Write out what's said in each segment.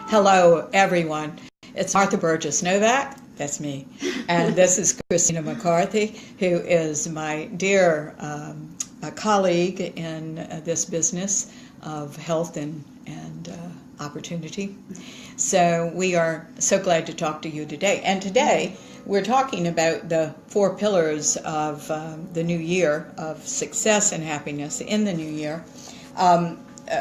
Hello, everyone. It's Martha Burgess Novak. That's me. And this is Christina McCarthy, who is my dear colleague in this business of health and opportunity. So we are so glad to talk to you today. And today we're talking about the 4 pillars of the new year, of success and happiness in the new year.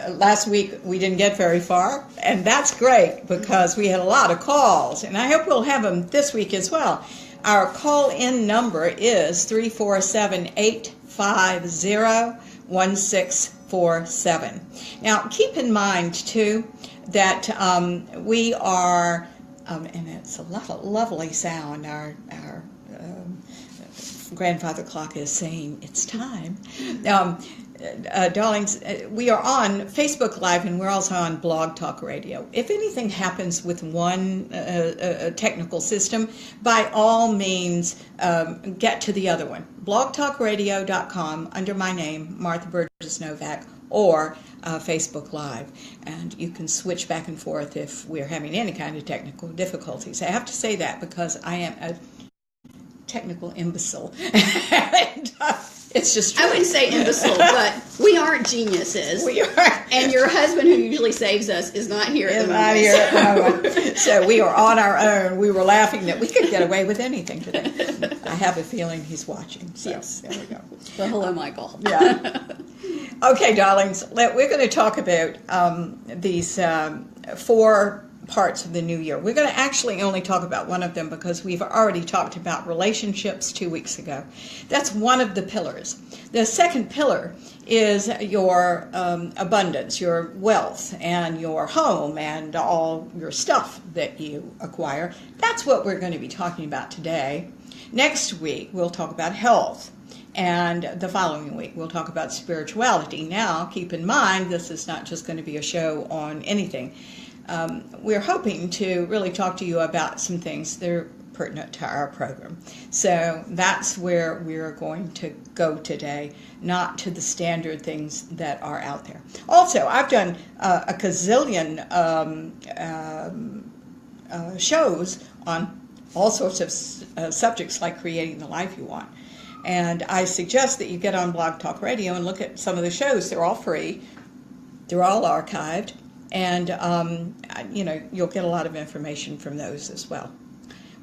Last week we didn't get very far, and that's great because we had a lot of calls, and I hope we'll have them this week as well. Our call-in number is 347-850-1647. Now, keep in mind, too, that we are, and it's a lovely sound, our grandfather clock is saying it's time. Darlings, we are on Facebook Live, and we're also on Blog Talk Radio. If anything happens with one technical system, by all means, get to the other one. blogtalkradio.com under my name, Martha Burgess Novak, or Facebook Live. And you can switch back and forth if we're having any kind of technical difficulties. I have to say that because I am a technical imbecile. And, it's just true. I wouldn't say imbecile, but we aren't geniuses. We are. And your husband, who usually saves us, is not here at the moment. Not here at the moment. So we are on our own. We were laughing that we could get away with anything today. I have a feeling he's watching. So yes. There we go. Well, hello, Michael. Yeah. Okay, darlings. We're going to talk about these 4 parts of the new year. We're going to actually only talk about one of them because we've already talked about relationships 2 weeks ago. That's one of the pillars. The second pillar is your abundance, your wealth, and your home, and all your stuff that you acquire. That's what we're going to be talking about today. Next week, we'll talk about health. And the following week, we'll talk about spirituality. Now, keep in mind, this is not just going to be a show on anything. We're hoping to really talk to you about some things that are pertinent to our program. So that's where we're going to go today, not to the standard things that are out there. Also, I've done a gazillion shows on all sorts of subjects like creating the life you want. And I suggest that you get on Blog Talk Radio and look at some of the shows. They're all free. They're all archived. And, you'll get a lot of information from those as well.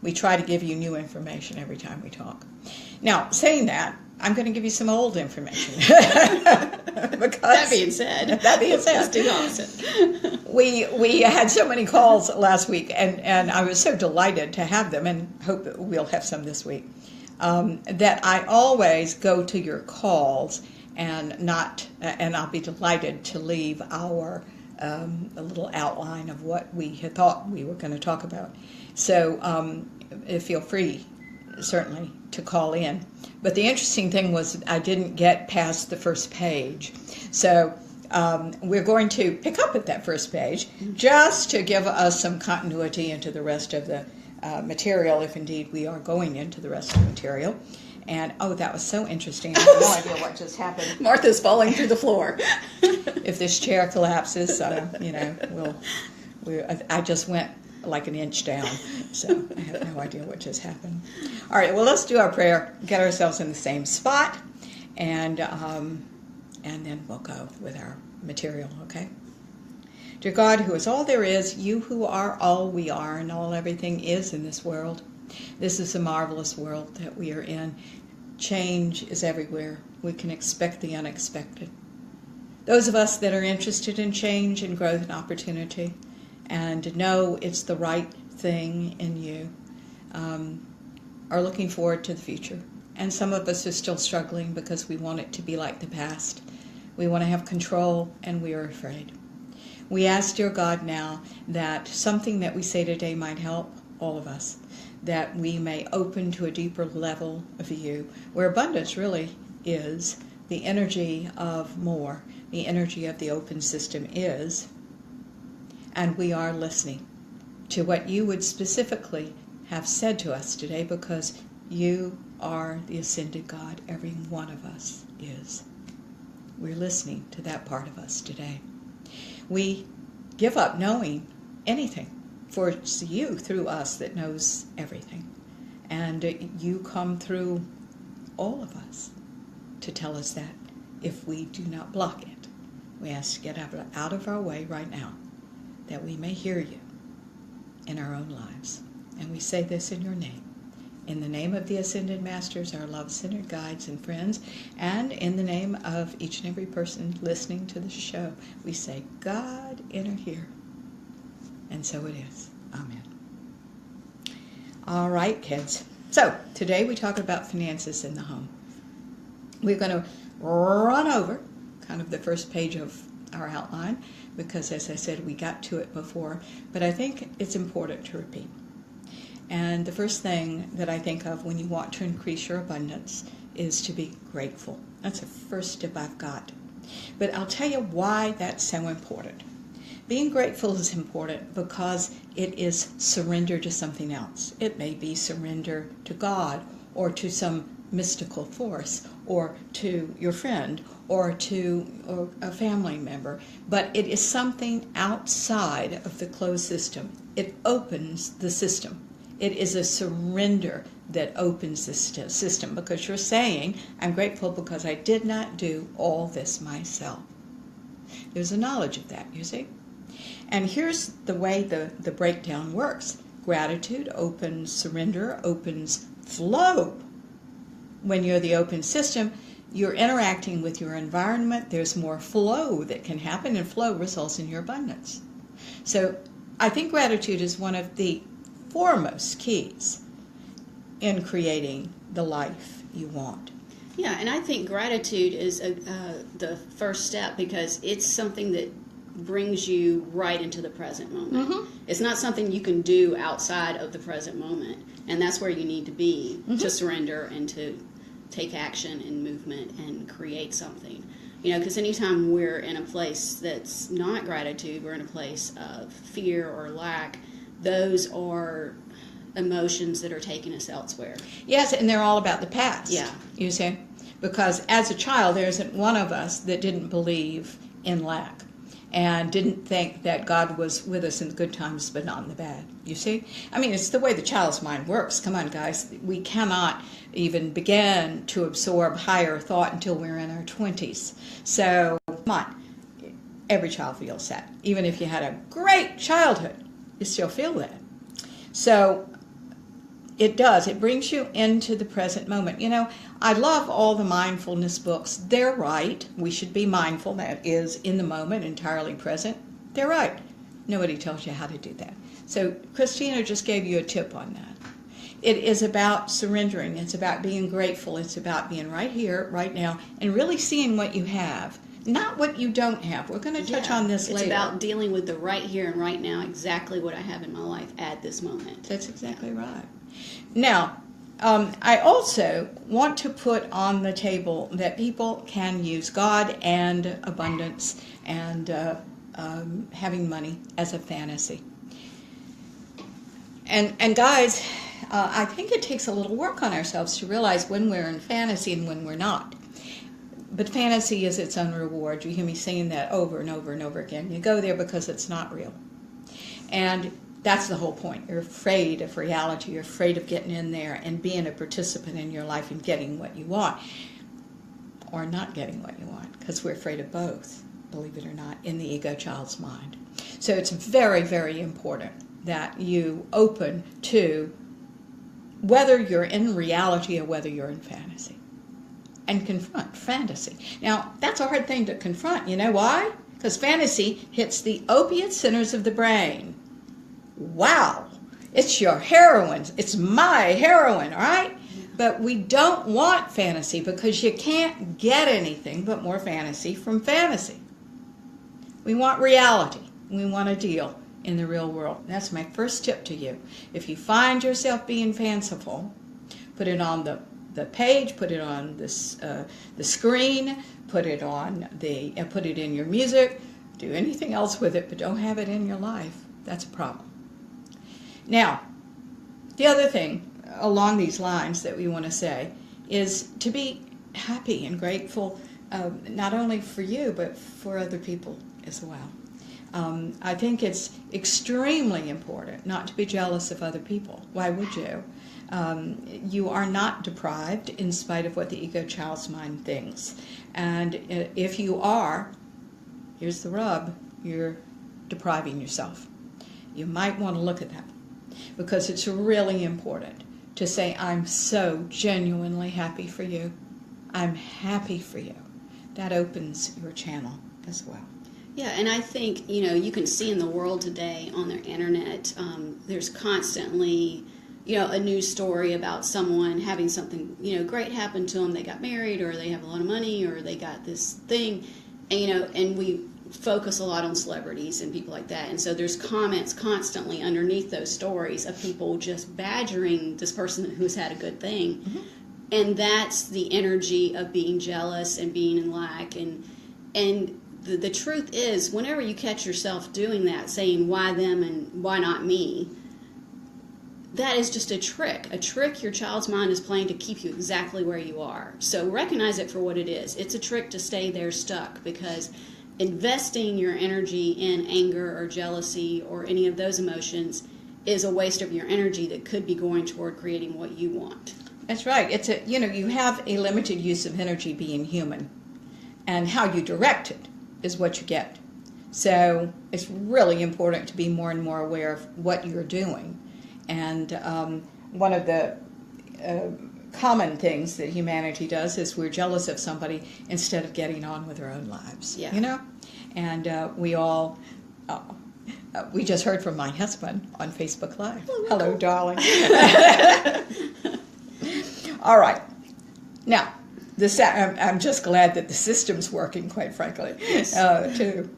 We try to give you new information every time we talk. Now, saying that, I'm going to give you some old information. That being said. Let's do opposite. We had so many calls last week, and I was so delighted to have them, and hope that we'll have some this week, that I always go to your calls and I'll be delighted to leave a little outline of what we had thought we were going to talk about. So feel free, certainly, to call in. But the interesting thing was I didn't get past the first page. So we're going to pick up at that first page just to give us some continuity into the rest of the material, if indeed we are going into the rest of the material. And, that was so interesting. I have no idea what just happened. Martha's falling through the floor. If this chair collapses, I just went like an inch down. So I have no idea what just happened. All right, well, let's do our prayer, get ourselves in the same spot, and then we'll go with our material, okay? Dear God, who is all there is, you who are all we are, and all everything is in this world. This is a marvelous world that we are in. Change is everywhere. We can expect the unexpected. Those of us that are interested in change and growth and opportunity and know it's the right thing in you are looking forward to the future. And some of us are still struggling because we want it to be like the past. We want to have control, and we are afraid. We ask, dear God, now that something that we say today might help all of us, that we may open to a deeper level of you, where abundance really is the energy of more, the energy of the open system is, and we are listening to what you would specifically have said to us today, because you are the ascended God. Every one of us is. We're listening to that part of us today. We give up knowing anything. For it's you through us that knows everything. And you come through all of us to tell us that if we do not block it. We ask to get out of our way right now, that we may hear you in our own lives. And we say this in your name. In the name of the Ascended Masters, our love-centered guides and friends, and in the name of each and every person listening to the show, we say, God, enter here. And so it is. Amen. All right, kids. So today we talk about finances in the home. We're going to run over kind of the first page of our outline because, as I said, we got to it before, but I think it's important to repeat. And the first thing that I think of when you want to increase your abundance is to be grateful. That's the first step I've got. But I'll tell you why that's so important. Being grateful is important because it is surrender to something else. It may be surrender to God or to some mystical force or to your friend or to a family member, but it is something outside of the closed system. It opens the system. It is a surrender that opens the system because you're saying, I'm grateful because I did not do all this myself. There's a knowledge of that, you see. And here's the way the breakdown works. Gratitude opens surrender, opens flow. When you're the open system, you're interacting with your environment. There's more flow that can happen, and flow results in your abundance. So I think gratitude is one of the foremost keys in creating the life you want. Yeah, and I think gratitude is the first step because it's something that brings you right into the present moment. Mm-hmm. It's not something you can do outside of the present moment, and that's where you need to be to surrender and to take action and movement and create something. You know, because anytime we're in a place that's not gratitude, we're in a place of fear or lack, those are emotions that are taking us elsewhere. Yes, and they're all about the past. Yeah. You see? Because as a child, there isn't one of us that didn't believe in lack and didn't think that God was with us in the good times but not in the bad. You see? I mean, it's the way the child's mind works. Come on, guys. We cannot even begin to absorb higher thought until we're in our 20s. So, come on. Every child feels that. Even if you had a great childhood, you still feel that. So, it does. It brings you into the present moment. You know, I love all the mindfulness books. They're right. We should be mindful. That is in the moment, entirely present. They're right. Nobody tells you how to do that. So Christina just gave you a tip on that. It is about surrendering. It's about being grateful. It's about being right here, right now, and really seeing what you have, not what you don't have. We're going to touch on this later. It's about dealing with the right here and right now, exactly what I have in my life at this moment. That's exactly right. Now, I also want to put on the table that people can use God and abundance and having money as a fantasy. And guys, I think it takes a little work on ourselves to realize when we're in fantasy and when we're not. But fantasy is its own reward. You hear me saying that over and over and over again. You go there because it's not real. And that's the whole point. You're afraid of reality. You're afraid of getting in there and being a participant in your life and getting what you want. Or not getting what you want. Because we're afraid of both, believe it or not, in the ego child's mind. So it's very, very important that you open to whether you're in reality or whether you're in fantasy. And confront fantasy. Now, that's a hard thing to confront. You know why? Because fantasy hits the opiate centers of the brain. Wow, it's your heroin. It's my heroin, all right? But we don't want fantasy because you can't get anything but more fantasy from fantasy. We want reality. We want a deal in the real world. That's my first tip to you. If you find yourself being fanciful, put it on the page, put it on the screen, put it in your music, do anything else with it, but don't have it in your life. That's a problem. Now, the other thing along these lines that we want to say is to be happy and grateful, not only for you, but for other people as well. I think it's extremely important not to be jealous of other people. Why would you? You are not deprived in spite of what the ego child's mind thinks. And if you are, here's the rub, you're depriving yourself. You might want to look at that, because it's really important to say, I'm so genuinely happy for you. I'm happy for you. That opens your channel as well. Yeah, and I think, you can see in the world today on their internet, there's constantly, a news story about someone having something, great happen to them. They got married, or they have a lot of money, or they got this thing, and we focus a lot on celebrities and people like that. And so there's comments constantly underneath those stories of people just badgering this person who's had a good thing. Mm-hmm. And that's the energy of being jealous and being in lack. And the truth is, whenever you catch yourself doing that, saying why them and why not me, that is just a trick your child's mind is playing to keep you exactly where you are. So recognize it for what it is. It's a trick to stay there stuck, because investing your energy in anger or jealousy or any of those emotions is a waste of your energy that could be going toward creating what you want. That's right. It's you have a limited use of energy being human, and how you direct it is what you get. So it's really important to be more and more aware of what you're doing. And one of the common things that humanity does is we're jealous of somebody instead of getting on with our own lives. Yeah. And we all... we just heard from my husband on Facebook Live. Hello, darling. All right. Now, I'm just glad that the system's working, quite frankly, yes. Too.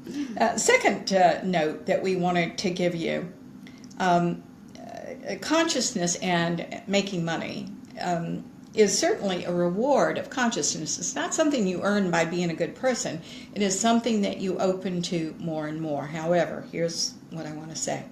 Second note that we wanted to give you, consciousness and making money is certainly a reward of consciousness. It's not something you earn by being a good person. It is something that you open to more and more. However, here's what I want to say.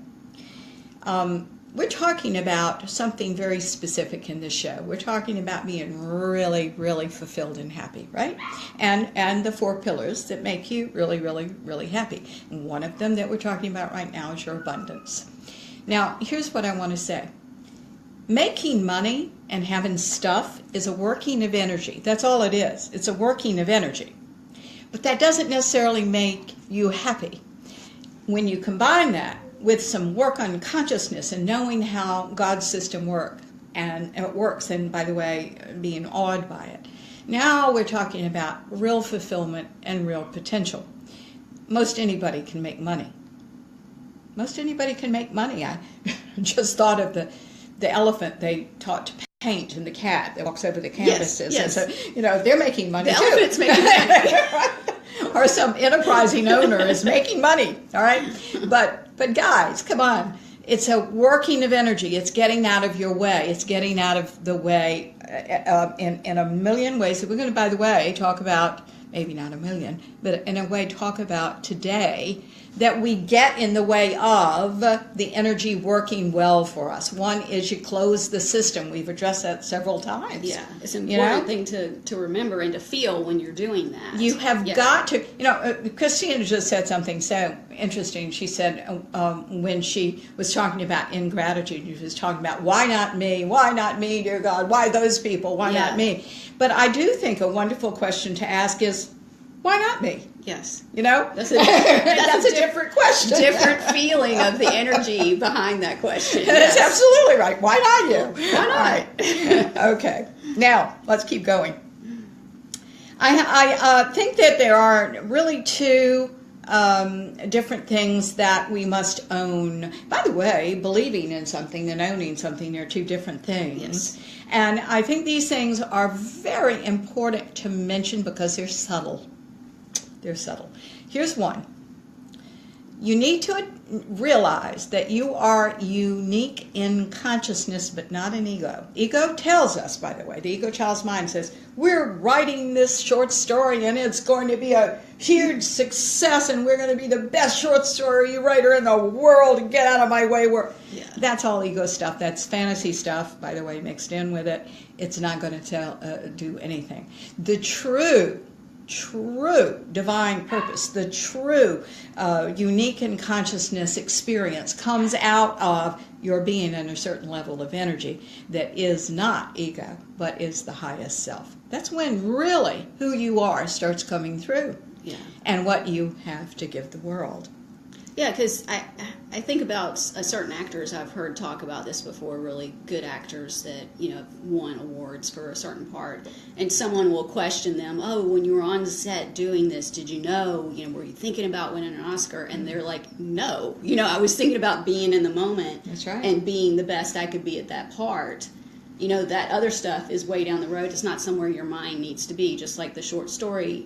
We're talking about something very specific in this show. We're talking about being really, really fulfilled and happy, right? And the 4 pillars that make you really, really, really happy. And one of them that we're talking about right now is your abundance. Now, here's what I want to say. Making money and having stuff is a working of energy. That's all it is. It's a working of energy. But that doesn't necessarily make you happy. When you combine that with some work on consciousness and knowing how God's system works, and by the way, being awed by it, now we're talking about real fulfillment and real potential. Most anybody can make money. Most anybody can make money. I just thought of the elephant they taught to paint and the cat that walks over the canvases. Yes. And so, they're making money the too. Elephant's making money. Or some enterprising owner is making money, all right? But guys, come on. It's a working of energy. It's getting out of your way. It's getting out of the way in a million ways that we're going to, by the way, talk about, maybe not a million, but in a way talk about today, that we get in the way of the energy working well for us. One is you close the system. We've addressed that several times. Yeah, it's an important thing to remember and to feel when you're doing that. You have got to, Christina just said something so interesting. She said when she was talking about ingratitude, she was talking about, why not me, dear God, why those people, why not me? But I do think a wonderful question to ask is, why not me? Yes. That's a different question. Different feeling of the energy behind that question. That's absolutely right. Why not you? Why not? All right. Okay. Now, let's keep going. I think that there are really 2 different things that we must own. By the way, believing in something and owning something are 2 different things. Yes. And I think these things are very important to mention because they're subtle. They're subtle. Here's one. You need to realize that you are unique in consciousness, but not in ego. Ego tells us, by the way, the ego child's mind says, we're writing this short story and it's going to be a huge success and we're going to be the best short story writer in the world. Get out of my way. That's all ego stuff. That's fantasy stuff, by the way, mixed in with it. It's not going to do anything. The true true divine purpose, the true unique in consciousness experience comes out of your being in a certain level of energy that is not ego, but is the highest self. That's when really who you are starts coming through. Yeah. And what you have to give the world. Yeah, because I think about certain actors I've heard talk about this before, really good actors that, won awards for a certain part. And someone will question them, oh, when you were on set doing this, did you know, were you thinking about winning an Oscar? And they're like, no. I was thinking about being in the moment. That's right. And being the best I could be at that part. That other stuff is way down the road. It's not somewhere your mind needs to be. Just like the short story,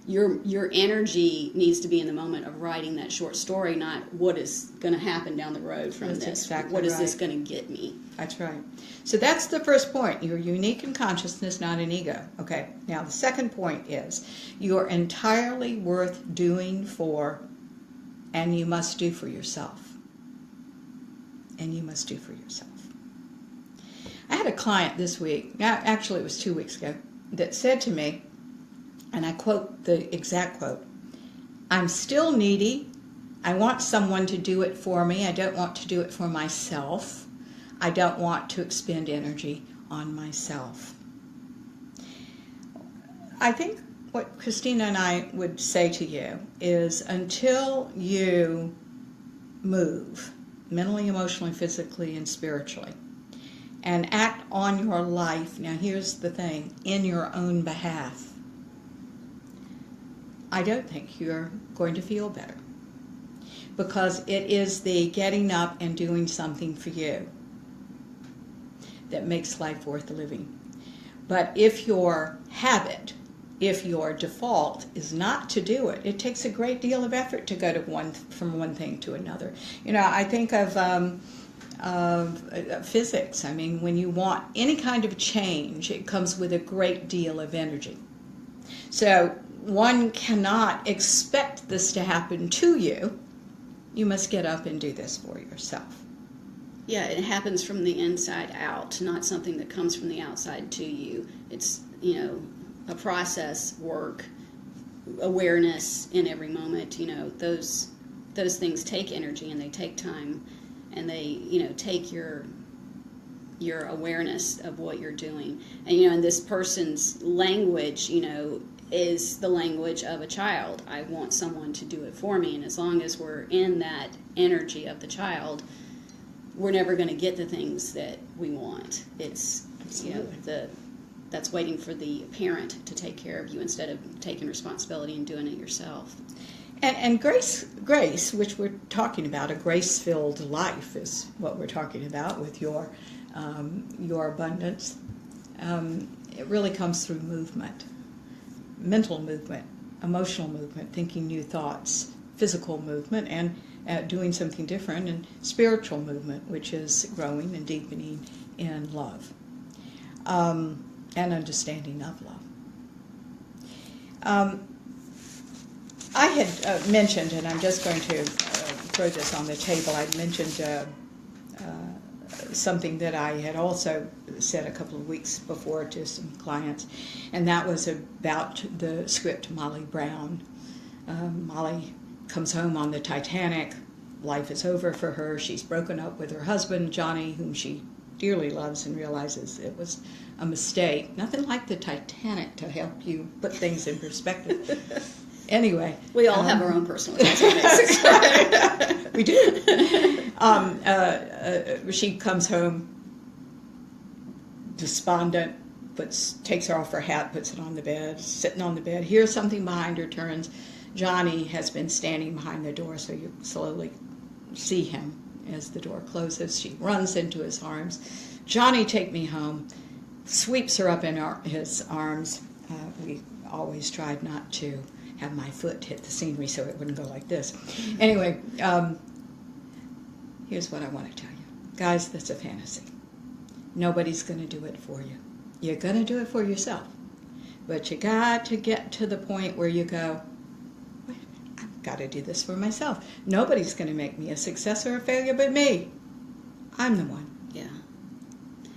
your energy needs to be in the moment of writing that short story, not what is going to happen down the road from That's this. exactly what is right. this going to get me? That's right. So that's the first point. You're unique in consciousness, not in ego. Okay. Now the second point is you're entirely worth doing for, and you must do for yourself. And you must do for yourself. I had a client this week, actually it was 2 weeks ago, that said to me, and I quote the exact quote, "I'm still needy. I want someone to do it for me. I don't want to do it for myself. I don't want to expend energy on myself." I think what Christina and I would say to you is until you move mentally, emotionally, physically, and spiritually, and act on your life, now here's the thing, in your own behalf, I don't think you're going to feel better. Because it is the getting up and doing something for you that makes life worth living. But if your habit, if your default is not to do it, it takes a great deal of effort to go from one thing to another. I think of physics. I mean, when you want any kind of change, it comes with a great deal of energy. So one cannot expect this to happen to you. You must get up and do this for yourself. Yeah, it happens from the inside out, not something that comes from the outside to you. It's, a process, work, awareness in every moment. Those things take energy and they take time. And they, take your awareness of what you're doing. And, and this person's language, is the language of a child. I want someone to do it for me. And as long as we're in that energy of the child, we're never going to get the things that we want. It's, that's waiting for the parent to take care of you instead of taking responsibility and doing it yourself. And grace, which we're talking about, a grace-filled life is what we're talking about with your abundance. It really comes through movement, mental movement, emotional movement, thinking new thoughts, physical movement, and doing something different, and spiritual movement, which is growing and deepening in love and understanding of love. I had mentioned, and I'm just going to throw this on the table, I'd mentioned something that I had also said a couple of weeks before to some clients, and that was about the script Molly Brown. Molly comes home on the Titanic. Life is over for her. She's broken up with her husband, Johnny, whom she dearly loves, and realizes it was a mistake. Nothing like the Titanic to help you put things in perspective. Anyway, we all have our own personal Titanics. We do. She comes home despondent, takes off her hat, puts it on the bed, sitting on the bed, hears something behind her, turns. Johnny has been standing behind the door, so you slowly see him as the door closes. She runs into his arms. "Johnny, take me home." Sweeps her up in his arms. We always tried not to have my foot hit the scenery so it wouldn't go like this. Anyway, here's what I want to tell you. Guys, that's a fantasy. Nobody's going to do it for you. You're going to do it for yourself. But you got to get to the point where you go, wait a minute, I've got to do this for myself. Nobody's going to make me a success or a failure but me. I'm the one. Yeah.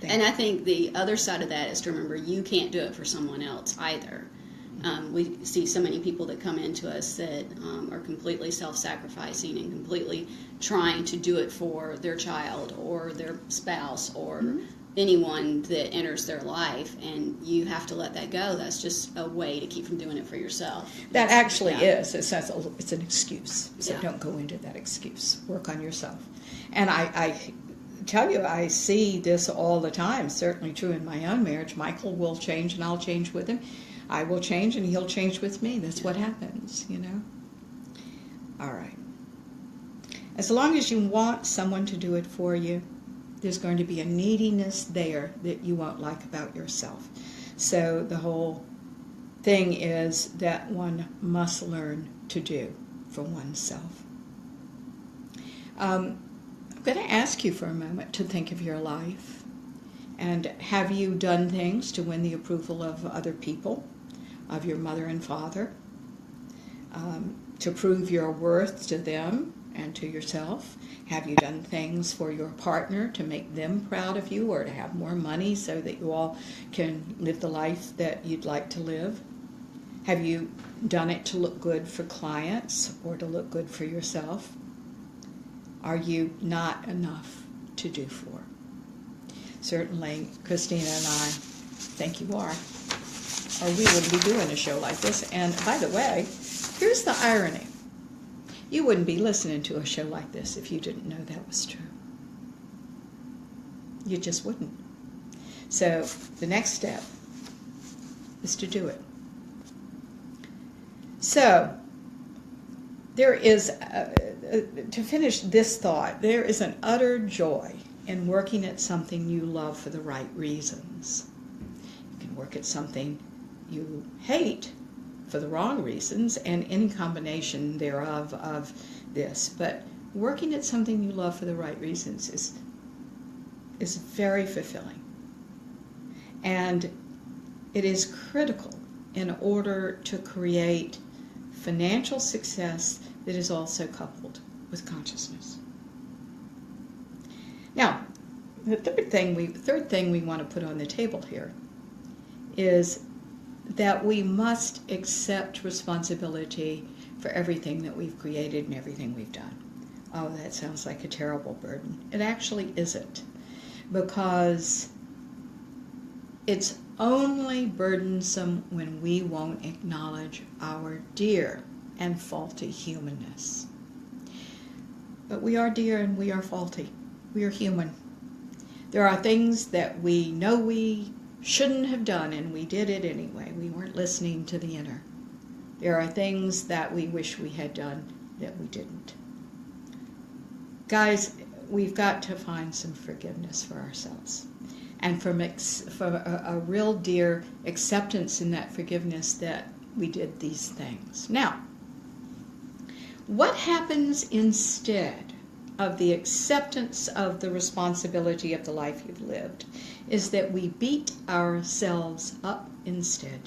And I think the other side of that is to remember you can't do it for someone else either. We see so many people that come into us that are completely self-sacrificing and completely trying to do it for their child or their spouse or anyone that enters their life, and you have to let that go. That's just a way to keep from doing it for yourself. That actually is. It's an excuse. So Yeah. don't go into that excuse. Work on yourself. And I tell you, I see this all the time. Certainly true in my own marriage. Michael will change and I'll change with him. I will change and he'll change with me. That's what happens, you know. All right. As long as you want someone to do it for you, there's going to be a neediness there that you won't like about yourself. So the whole thing is that one must learn to do for oneself. I'm going to ask you for a moment to think of your life. And have you done things to win the approval of other people, of your mother and father, to prove your worth to them and to yourself? Have you done things for your partner to make them proud of you, or to have more money so that you all can live the life that you'd like to live? Have you done it to look good for clients or to look good for yourself? Are you not enough to do for? Certainly, Christina and I think you are, or we wouldn't be doing a show like this. And by the way, here's the irony. You wouldn't be listening to a show like this if you didn't know that was true. You just wouldn't. So the next step is to do it. So there is, to finish this thought, there is an utter joy in working at something you love for the right reasons. You can work at something you hate for the wrong reasons, and any combination thereof of this. But working at something you love for the right reasons is very fulfilling. And it is critical in order to create financial success that is also coupled with consciousness. Now, the third thing we want to put on the table here is that we must accept responsibility for everything that we've created and everything we've done. Oh, that sounds like a terrible burden. It actually isn't, because it's only burdensome when we won't acknowledge our dear and faulty humanness. But we are dear and we are faulty. We are human. There are things that we know we shouldn't have done, and we did it anyway. We weren't listening to the inner. There are things that we wish we had done that we didn't. Guys, we've got to find some forgiveness for ourselves, and for a real dear acceptance in that forgiveness that we did these things. Now, what happens instead of the acceptance of the responsibility of the life you've lived is that we beat ourselves up instead.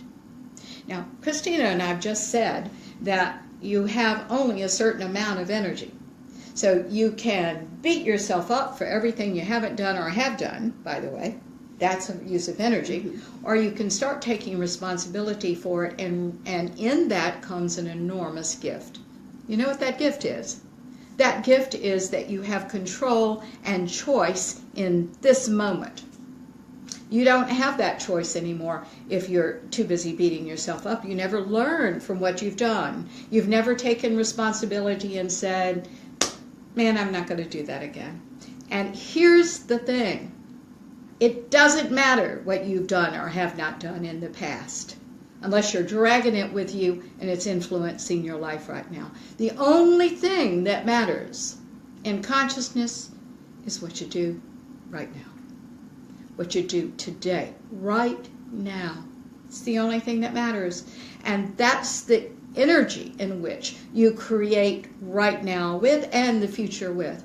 Now, Christina and I have just said that you have only a certain amount of energy. So you can beat yourself up for everything you haven't done or have done, by the way. That's a use of energy. Or you can start taking responsibility for it, and in that comes an enormous gift. You know what that gift is? That gift is that you have control and choice in this moment. You don't have that choice anymore if you're too busy beating yourself up. You never learn from what you've done. You've never taken responsibility and said, man, I'm not going to do that again. And here's the thing. It doesn't matter what you've done or have not done in the past, unless you're dragging it with you and it's influencing your life right now. The only thing that matters in consciousness is what you do right now. What you do today, right now. It's the only thing that matters. And that's the energy in which you create right now with and the future with.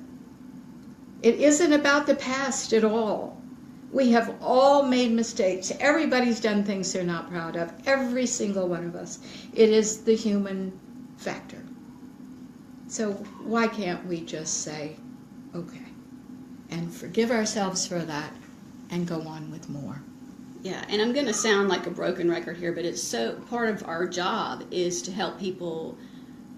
It isn't about the past at all. We have all made mistakes. Everybody's done things they're not proud of. Every single one of us. It is the human factor. So why can't we just say, okay, and forgive ourselves for that and go on with more? Yeah, and I'm going to sound like a broken record here, but it's so part of our job is to help people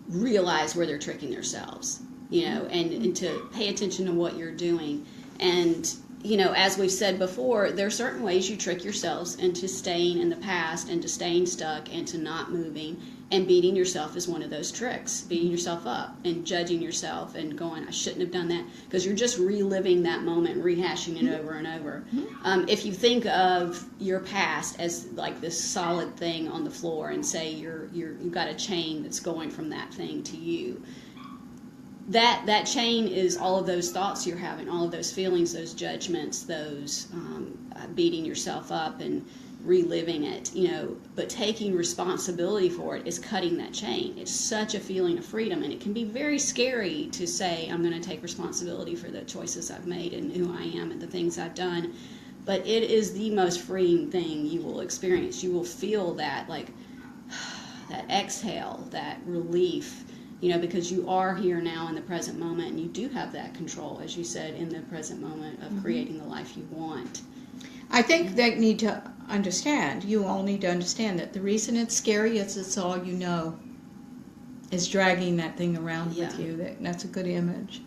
realize where they're tricking themselves, and to pay attention to what you're doing. And, as we've said before, there are certain ways you trick yourselves into staying in the past and to staying stuck and to not moving. And beating yourself is one of those tricks, beating yourself up and judging yourself and going, I shouldn't have done that, because you're just reliving that moment, rehashing it over and over. If you think of your past as like this solid thing on the floor and say you've got a chain that's going from that thing to you, that chain is all of those thoughts you're having, all of those feelings, those judgments, those beating yourself up and reliving it, but taking responsibility for it is cutting that chain. It's such a feeling of freedom, and it can be very scary to say, I'm going to take responsibility for the choices I've made and who I am and the things I've done. But it is the most freeing thing you will experience. You will feel that, that exhale, that relief, because you are here now in the present moment, and you do have that control, as you said, in the present moment of creating the life you want. I think they need to understand, you all need to understand that the reason it's scary is it's all you know is dragging that thing around with you. That's a good image.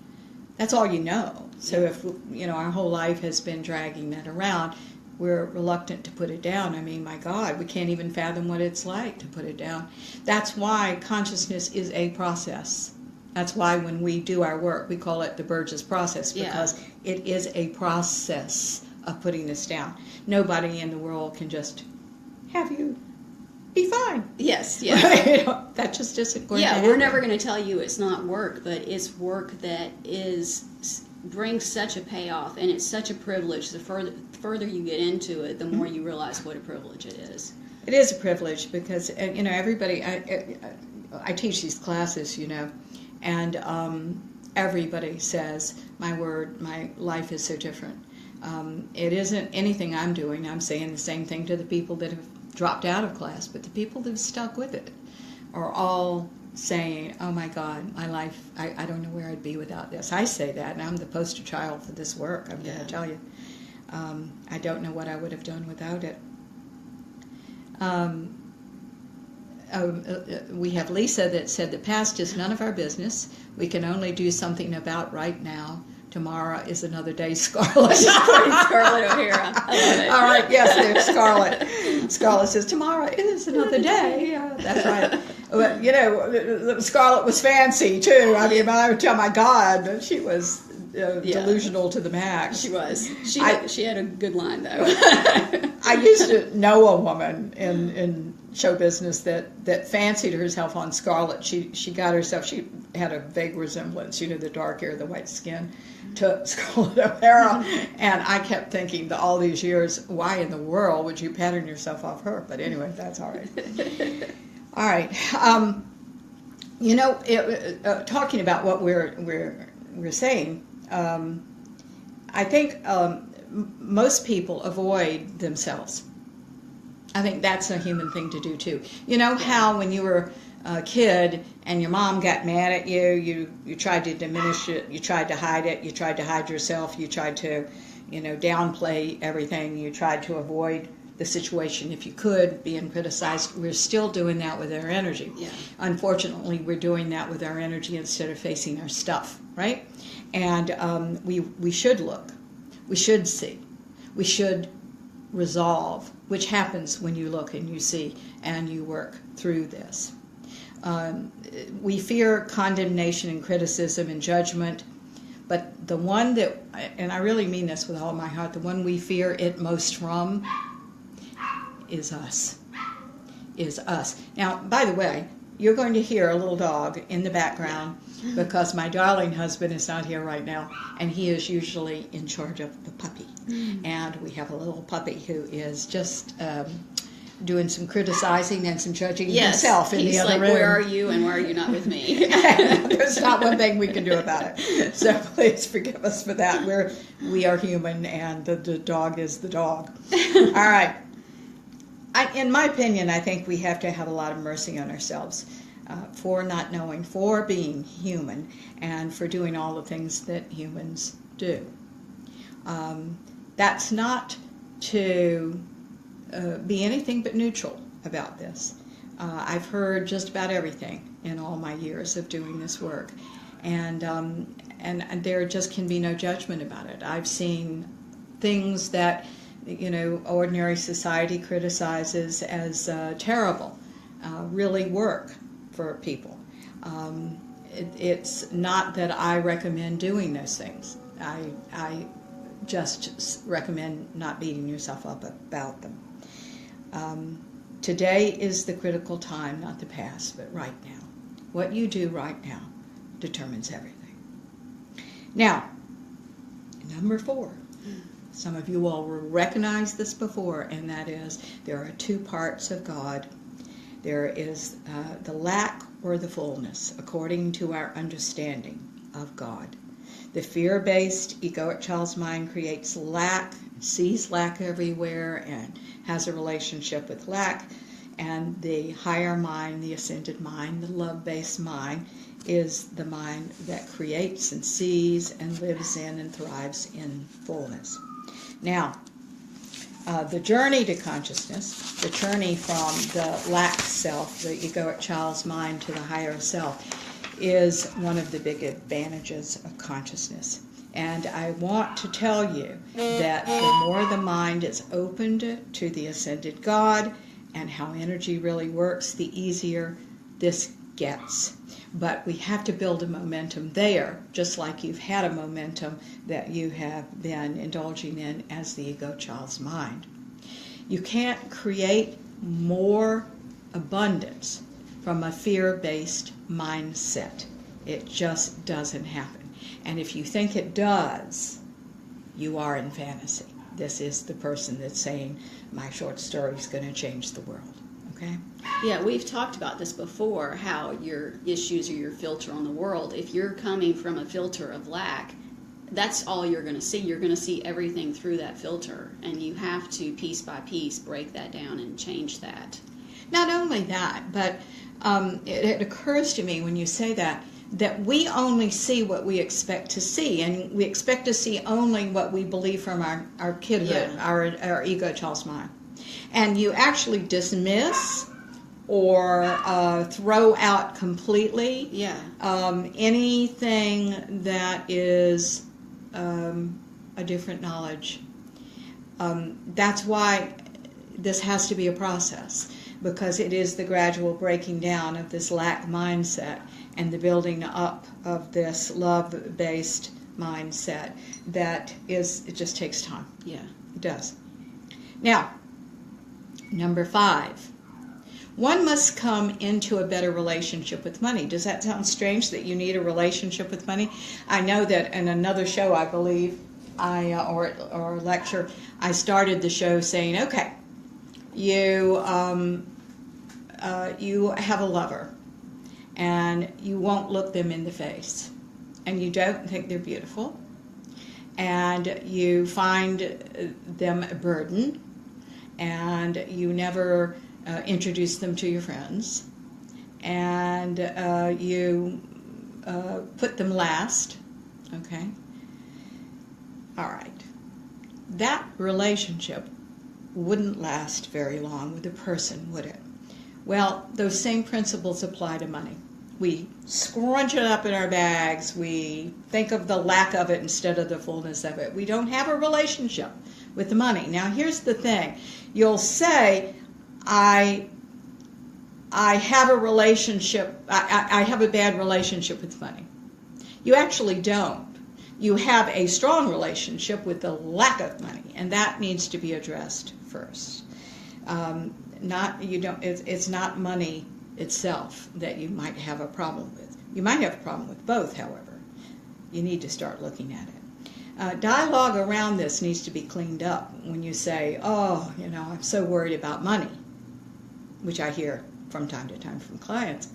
That's all you know. So if, our whole life has been dragging that around, we're reluctant to put it down. I mean, my God, we can't even fathom what it's like to put it down. That's why consciousness is a process. That's why when we do our work, we call it the Burgess process, because it is a process of putting this down. Nobody in the world can just have you be fine. Yes, yes. That just isn't going to happen. Yeah, we're never going to tell you it's not work, but it's work that brings such a payoff, and it's such a privilege. The further you get into it, the more you realize what a privilege it is. It is a privilege because, everybody, I teach these classes, and everybody says, my word, my life is so different. It isn't anything I'm doing. I'm saying the same thing to the people that have dropped out of class, but the people that have stuck with it are all saying, oh my God, my life, I don't know where I'd be without this. I say that, and I'm the poster child for this work, I'm going to tell you. I don't know what I would have done without it. We have Lisa that said, the past is none of our business. We can only do something about right now. Tomorrow is another day, Scarlett. Scarlett O'Hara. I love it. All right, yes, there's Scarlett. Scarlett says, tomorrow is another day. Yeah, that's right. But, Scarlett was fancy, too. I mean, I would tell my God, she was delusional to the max. She was. She had a good line, though. I used to know a woman in show business that fancied herself on Scarlett. She got herself, she had a vague resemblance, the dark hair, the white skin, to Scarlett O'Hara. And I kept thinking that all these years, why in the world would you pattern yourself off her? But anyway, that's all right. All right. Talking about what we're saying, I think most people avoid themselves. I think that's a human thing to do too. You know how when you were a kid and your mom got mad at you, you tried to diminish it, you tried to hide it, you tried to hide yourself, you tried to, downplay everything, you tried to avoid the situation if you could, being criticized. We're still doing that with our energy. Yeah. Unfortunately, we're doing that with our energy instead of facing our stuff, right? And we should look, we should see, we should resolve, which happens when you look and you see and you work through this. We fear condemnation and criticism and judgment, but the one that, and I really mean this with all my heart, the one we fear it most from is us. Now, by the way, you're going to hear a little dog in the background because my darling husband is not here right now, and he is usually in charge of the puppy. And we have a little puppy who is just doing some criticizing and some judging himself in the other room. Where are you and why are you not with me? There's not one thing we can do about it. So please forgive us for that. We are human, and the dog is the dog. All right. In my opinion, I think we have to have a lot of mercy on ourselves for not knowing, for being human, and for doing all the things that humans do. That's not to be anything but neutral about this. I've heard just about everything in all my years of doing this work, and there just can be no judgment about it. I've seen things that ordinary society criticizes as terrible really work for people. It's not that I recommend doing those things. I just recommend not beating yourself up about them. Today is the critical time, not the past, but right now. What you do right now determines everything. Now, number 4. Some of you all will recognize this before, and that is there are 2 parts of God. There is the lack or the fullness, according to our understanding of God. The fear-based egoic child's mind creates lack, sees lack everywhere, and has a relationship with lack. And the higher mind, the ascended mind, the love-based mind, is the mind that creates and sees and lives in and thrives in fullness. Now, the journey to consciousness, the journey from the lack self, the egoic child's mind, to the higher self, is one of the big advantages of consciousness. And I want to tell you that the more the mind is opened to the ascended God and how energy really works, the easier this gets. But we have to build a momentum there, just like you've had a momentum that you have been indulging in as the ego child's mind. You can't create more abundance from a fear-based mindset. It just doesn't happen. And if you think it does, you are in fantasy. This is the person that's saying, my short story is going to change the world. Okay? Yeah, we've talked about this before, how your issues are your filter on the world. If you're coming from a filter of lack, that's all you're going to see. You're going to see everything through that filter, and you have to, piece by piece, break that down and change that. Not only that, but it occurs to me when you say that we only see what we expect to see, and we expect to see only what we believe from our kidhood, our ego child's mind. And you actually dismiss or throw out completely anything that is a different knowledge. That's why this has to be a process, because it is the gradual breaking down of this lack mindset and the building up of this love-based mindset that it just takes time. Yeah. It does. Now, number 5. One must come into a better relationship with money. Does that sound strange that you need a relationship with money? I know that in another show, I believe, or lecture, I started the show saying, okay, you have a lover, and you won't look them in the face, and you don't think they're beautiful, and you find them a burden, and you never introduce them to your friends, and you put them last. Okay? All right. That relationship wouldn't last very long with a person, would it? Well, those same principles apply to money. We scrunch it up in our bags. We think of the lack of it instead of the fullness of it. We don't have a relationship with the money. Now, here's the thing. You'll say, I have a relationship, I have a bad relationship with money. You actually don't. You have a strong relationship with the lack of money, and that needs to be addressed first. It's not money itself that you might have a problem with. You might have a problem with both, however. You need to start looking at it. Dialogue around this needs to be cleaned up. When you say, oh, I'm so worried about money, which I hear from time to time from clients.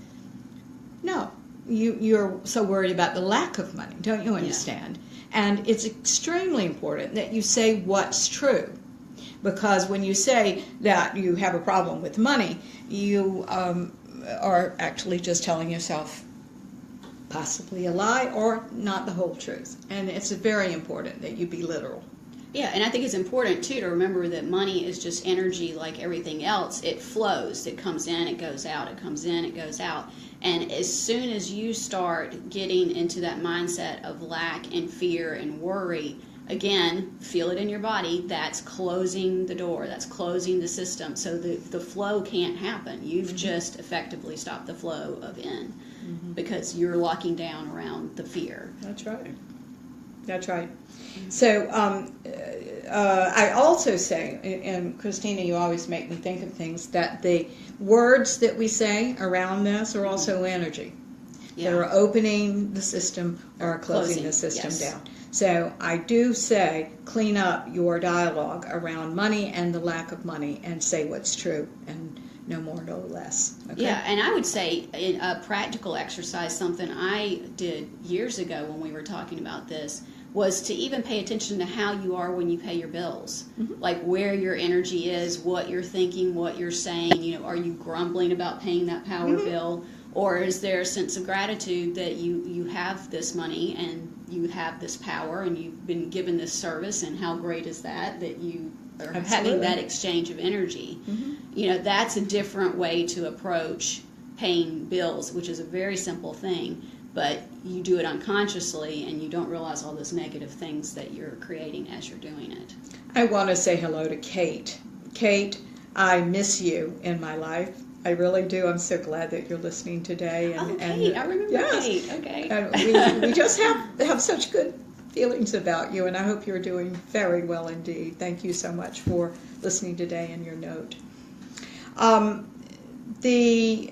No, you're so worried about the lack of money, don't you understand? Yeah. And it's extremely important that you say what's true. Because when you say that you have a problem with money, you are actually just telling yourself possibly a lie or not the whole truth. And it's very important that you be literal Yeah, and I think it's important too to remember that money is just energy like everything else. It flows. It comes in, it goes out. It comes in, it goes out. And as soon as you start getting into that mindset of lack and fear and worry, again, feel it in your body, that's closing the door, that's closing the system. So the flow can't happen. You've just effectively stopped the flow of in because you're locking down around the fear. That's right. That's right. So I also say, and Christina, you always make me think of things, that the words that we say around this are also energy. Yeah. That are opening the system or closing the system down. So I do say, clean up your dialogue around money and the lack of money and say what's true and no more, no less. Okay? Yeah, and I would say in a practical exercise, something I did years ago when we were talking about this, was to even pay attention to how you are when you pay your bills. Like where your energy is, what you're thinking, what you're saying. You know, are you grumbling about paying that power bill? Or is there a sense of gratitude that you have this money and you have this power and you've been given this service, and how great is that you are having that exchange of energy? You know, that's a different way to approach paying bills, which is a very simple thing, but you do it unconsciously and you don't realize all those negative things that you're creating as you're doing it. I want to say hello to Kate. Kate, I miss you in my life. I really do. I'm so glad that you're listening today. And, Kate, I remember Kate. Okay. And we just have such good feelings about you, and I hope you're doing very well indeed. Thank you so much for listening today and your note. The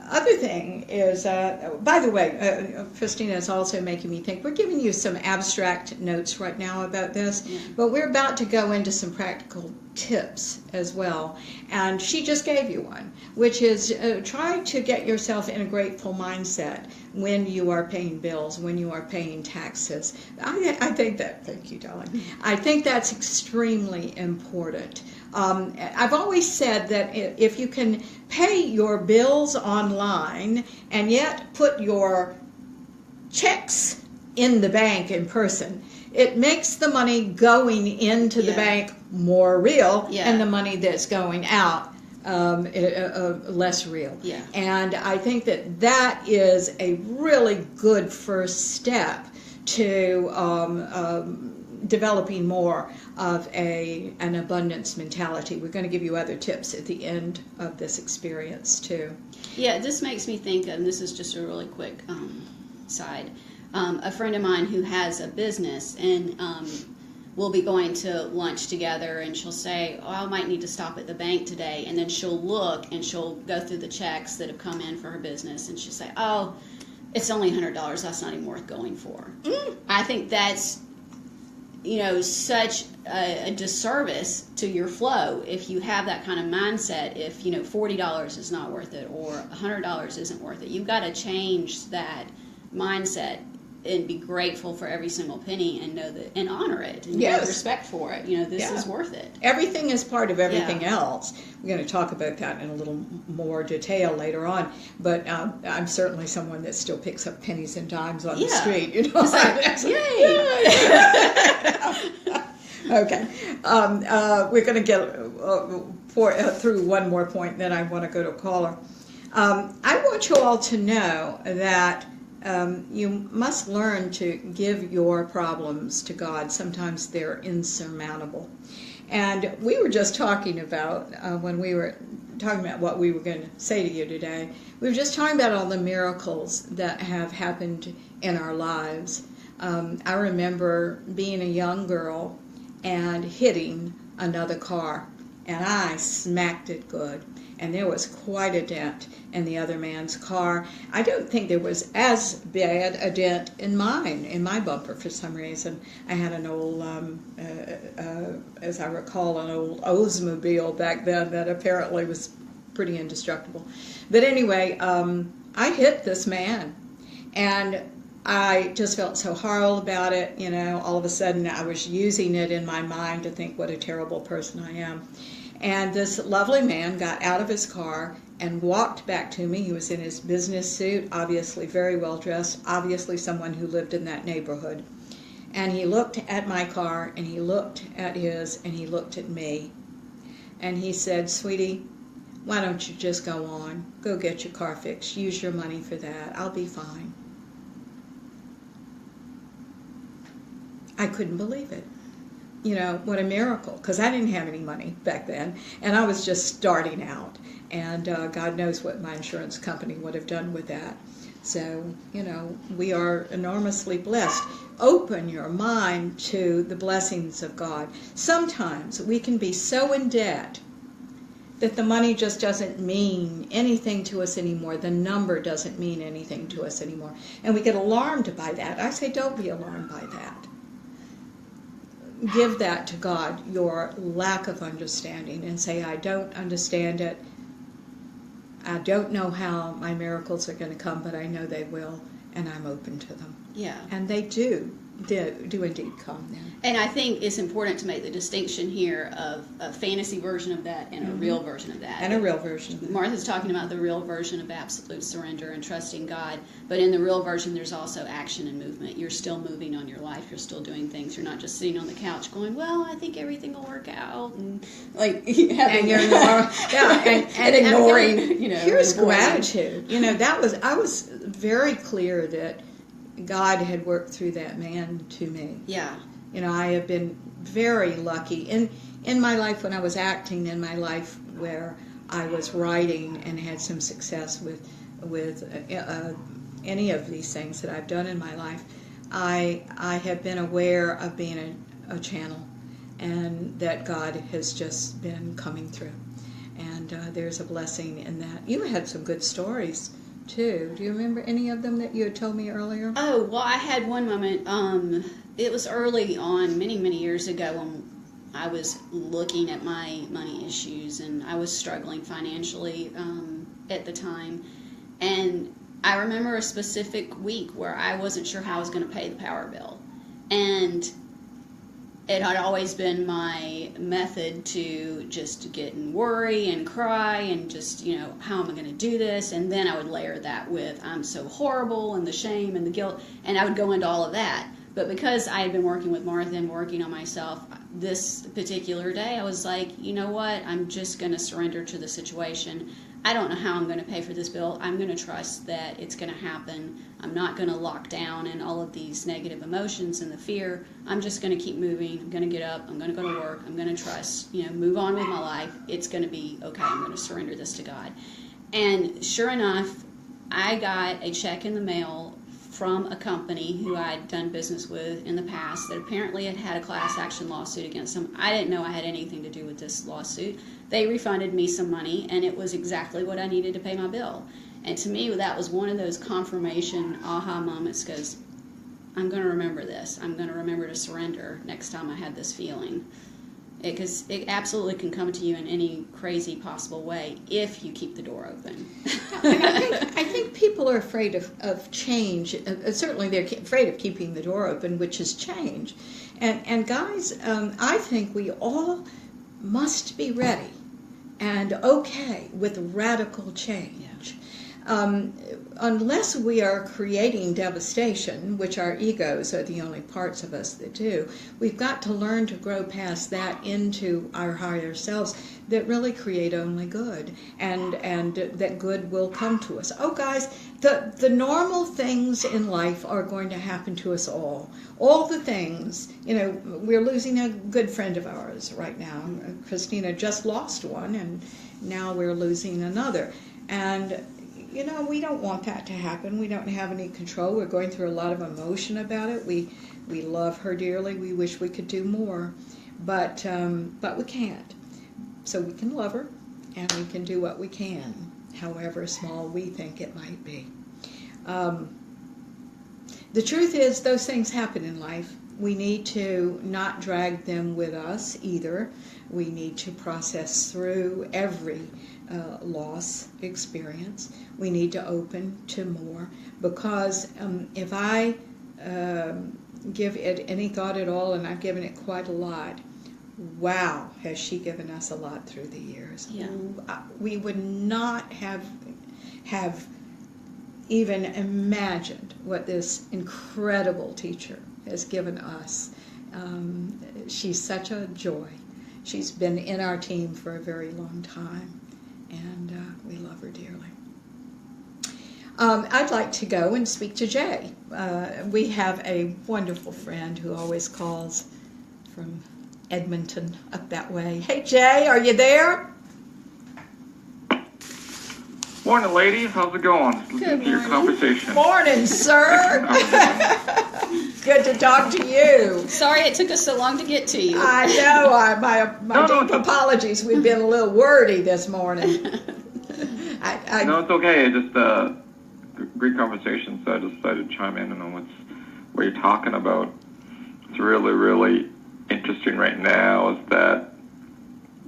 other thing is, by the way, Christina is also making me think, we're giving you some abstract notes right now about this, but we're about to go into some practical tips as well. And she just gave you one, which is try to get yourself in a grateful mindset when you are paying bills, when you are paying taxes. I think that, thank you, darling. I think that's extremely important. I've always said that if you can pay your bills online and yet put your checks in the bank in person, it makes the money going into the bank more real and the money that's going out less real. Yeah. And I think that is a really good first step to developing more of an abundance mentality. We're going to give you other tips at the end of this experience too. Yeah, this makes me think, and this is just a really quick side, a friend of mine who has a business, and we'll be going to lunch together, and she'll say, oh, I might need to stop at the bank today, and then she'll look and she'll go through the checks that have come in for her business, and she'll say, oh, it's only $100, that's not even worth going for. I think that's, you know, such a disservice to your flow if you have that kind of mindset. If, you know, $40 is not worth it or $100 isn't worth it, you've got to change that mindset and be grateful for every single penny and know that, and honor it and have respect for it. You know, this is worth it. Everything is part of everything else. We're going to talk about that in a little more detail later on. But I'm certainly someone that still picks up pennies and dimes on the street. You know, it's like, yay! Okay, we're going to get through one more point, then I want to go to a caller. I want you all to know that you must learn to give your problems to God. Sometimes they're insurmountable. And we were just talking about, when we were talking about what we were going to say to you today, we were just talking about all the miracles that have happened in our lives. I remember being a young girl and hitting another car, and I smacked it good. And there was quite a dent in the other man's car. I don't think there was as bad a dent in my bumper for some reason. I had an old, as I recall, an old Oldsmobile back then that apparently was pretty indestructible. But anyway, I hit this man, and I just felt so horrible about it. You know, all of a sudden I was using it in my mind to think what a terrible person I am. And this lovely man got out of his car and walked back to me. He was in his business suit, obviously very well dressed, obviously someone who lived in that neighborhood. And he looked at my car, and he looked at his, and he looked at me. And he said, "Sweetie, why don't you just go on? Go get your car fixed. Use your money for that. I'll be fine." I couldn't believe it. You know, what a miracle, because I didn't have any money back then, and I was just starting out. And God knows what my insurance company would have done with that. So, you know, we are enormously blessed. Open your mind to the blessings of God. Sometimes we can be so in debt that the money just doesn't mean anything to us anymore. The number doesn't mean anything to us anymore. And we get alarmed by that. I say, don't be alarmed by that. Give that to God, your lack of understanding, and say, I don't understand it. I don't know how my miracles are going to come, but I know they will, and I'm open to them. Yeah. And they do indeed come then. And I think it's important to make the distinction here of a fantasy version of that and a real version of that. And a real version of that. Martha's talking about the real version of absolute surrender and trusting God, but in the real version there's also action and movement. You're still moving on your life. You're still doing things. You're not just sitting on the couch going, well, I think everything will work out, and like having and ignoring, you know. Here's gratitude. You know, I was very clear that God had worked through that man to me. Yeah. You know, I have been very lucky in my life when I was acting, in my life where I was writing and had some success with any of these things that I've done in my life. I have been aware of being a channel, and that God has just been coming through. And there's a blessing in that. You had some good stories too. Do you remember any of them that you had told me earlier? Oh, well, I had one moment. It was early on, many, many years ago, when I was looking at my money issues, and I was struggling financially at the time. And I remember a specific week where I wasn't sure how I was going to pay the power bill. And it had always been my method to just get and worry and cry and just, you know, how am I going to do this? And then I would layer that with I'm so horrible and the shame and the guilt, and I would go into all of that. But because I had been working with Martha and working on myself, this particular day I was like, you know what, I'm just going to surrender to the situation. I don't know how I'm going to pay for this bill. I'm going to trust that it's going to happen. I'm not going to lock down in all of these negative emotions and the fear. I'm just going to keep moving. I'm going to get up. I'm going to go to work. I'm going to trust, you know, move on with my life. It's going to be okay. I'm going to surrender this to God. And sure enough, I got a check in the mail from a company who I'd done business with in the past that apparently had a class action lawsuit against them. I didn't know I had anything to do with this lawsuit. They refunded me some money, and it was exactly what I needed to pay my bill. And to me, that was one of those confirmation aha moments, because I'm going to remember this. I'm going to remember to surrender next time I had this feeling. Because it absolutely can come to you in any crazy possible way if you keep the door open. I think people are afraid of change. Certainly they're afraid of keeping the door open, which is change. And guys, I think we all must be ready and okay with radical change. Unless we are creating devastation, which our egos are the only parts of us that do, we've got to learn to grow past that into our higher selves that really create only good, and that good will come to us. Oh, guys, the normal things in life are going to happen to us all. All the things, you know, we're losing a good friend of ours right now. Christina just lost one, and now we're losing another. And you know, we don't want that to happen. We don't have any control. We're going through a lot of emotion about it. We love her dearly. We wish we could do more, but we can't. So we can love her, and we can do what we can, however small we think it might be. The truth is, those things happen in life. We need to not drag them with us either. We need to process through every loss experience. We need to open to more, because if I give it any thought at all, and I've given it quite a lot, wow, has she given us a lot through the years. Yeah. We would not have even imagined what this incredible teacher has given us. She's such a joy. She's been in our team for a very long time, and we love her dearly. I'd like to go and speak to Jay. We have a wonderful friend who always calls from Edmonton up that way. Hey, Jay, are you there? Morning, ladies. How's it going? Listen to your conversation. Morning, sir. Good to talk to you. Sorry it took us so long to get to you. I know. My deep apologies. We've been a little wordy this morning. No, it's okay. Just great conversation. So I just decided to chime in on what you're talking about. It's really, really interesting right now. Is that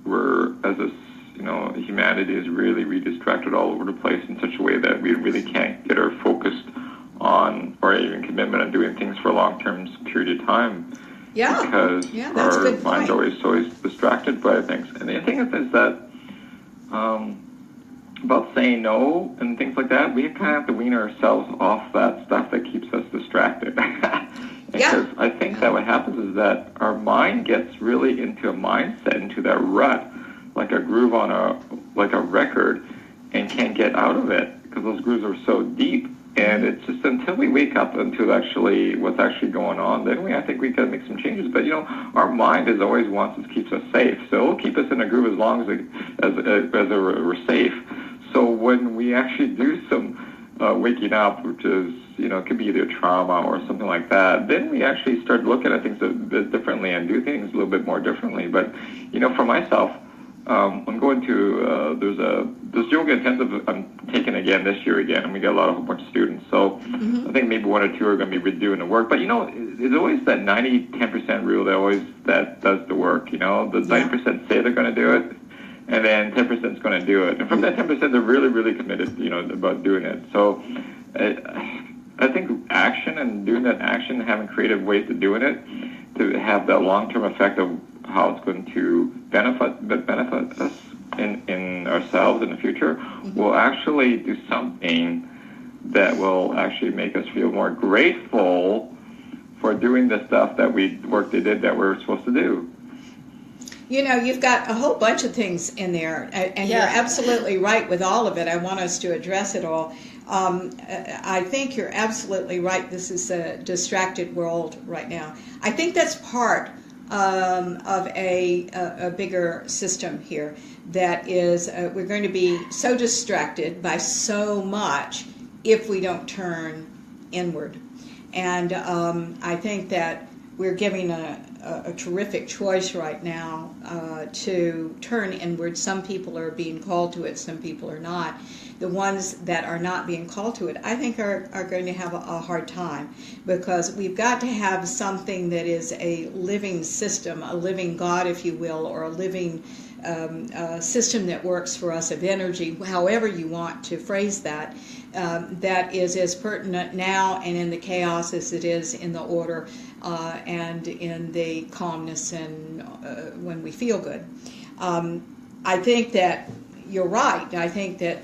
we're humanity is really, really distracted all over the place in such a way that we really can't get our focus on or even commitment on doing things for a long-term period of time. Yeah. Because that's a our good mind's point. always distracted by things. And the thing is that about saying no and things like that, we kind of have to wean ourselves off that stuff that keeps us distracted. Because I think that what happens is that our mind gets really into a mindset, into that rut, like a groove on a record, and can't get out of it because those grooves are so deep. And it's just until we wake up into actually what's actually going on, then I think we can make some changes. But our mind is always wants to keep us safe, so it'll keep us in a groove as long as we're safe. So when we actually do some waking up, which is it could be either trauma or something like that, then we actually start looking at things a bit differently and do things a little bit more differently. But for myself, I'm going to there's this yoga intensive I'm taking again this year again, and we got a whole bunch of students. So I think maybe one or two are going to be doing the work. But there's always that 90-10% rule that does the work. The 90% say they're going to do it, and then 10% is going to do it. And from that 10%, they're really, really committed, about doing it. So I think action and doing that action, having creative ways of doing it, to have that long-term effect of how it's going to benefit us in ourselves in the future, will actually do something that will actually make us feel more grateful for doing the stuff that they did that we're supposed to do. You've got a whole bunch of things in there, and you're absolutely right with all of it. I want us to address it all. I think you're absolutely right. This is a distracted world right now. I think that's part of a bigger system here. That is, we're going to be so distracted by so much if we don't turn inward. And I think that we're giving a terrific choice right now to turn inward. Some people are being called to it, some people are not. The ones that are not being called to it, I think, are going to have a hard time, because we've got to have something that is a living system, a living God, if you will, or a living system that works for us of energy, however you want to phrase that, that is as pertinent now and in the chaos as it is in the order and in the calmness and when we feel good. I think that you're right. I think that,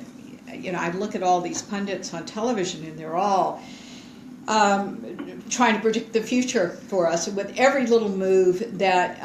I look at all these pundits on television, and they're all trying to predict the future for us with every little move that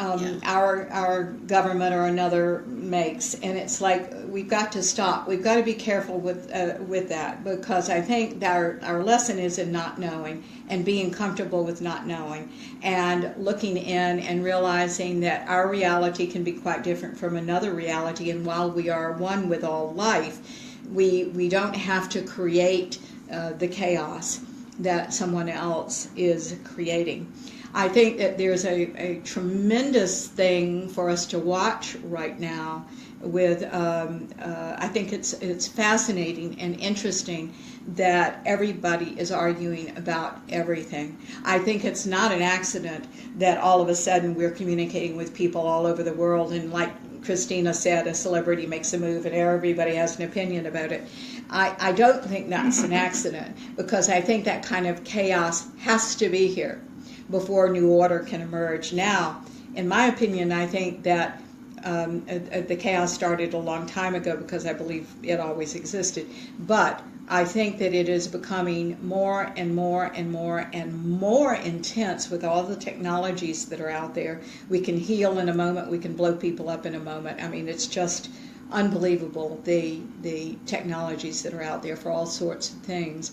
our government or another makes, and it's like we've got to stop. We've got to be careful with that, because I think that our lesson is in not knowing and being comfortable with not knowing, and looking in and realizing that our reality can be quite different from another reality, and while we are one with all life, we don't have to create the chaos that someone else is creating. I think that there's a tremendous thing for us to watch right now with, I think it's fascinating and interesting that everybody is arguing about everything. I think it's not an accident that all of a sudden we're communicating with people all over the world, and like Christina said, a celebrity makes a move and everybody has an opinion about it. I don't think that's an accident, because I think that kind of chaos has to be here before new order can emerge. Now, in my opinion, I think that the chaos started a long time ago, because I believe it always existed. But I think that it is becoming more and more and more and more intense with all the technologies that are out there. We can heal in a moment. We can blow people up in a moment. I mean, it's just unbelievable, the technologies that are out there for all sorts of things.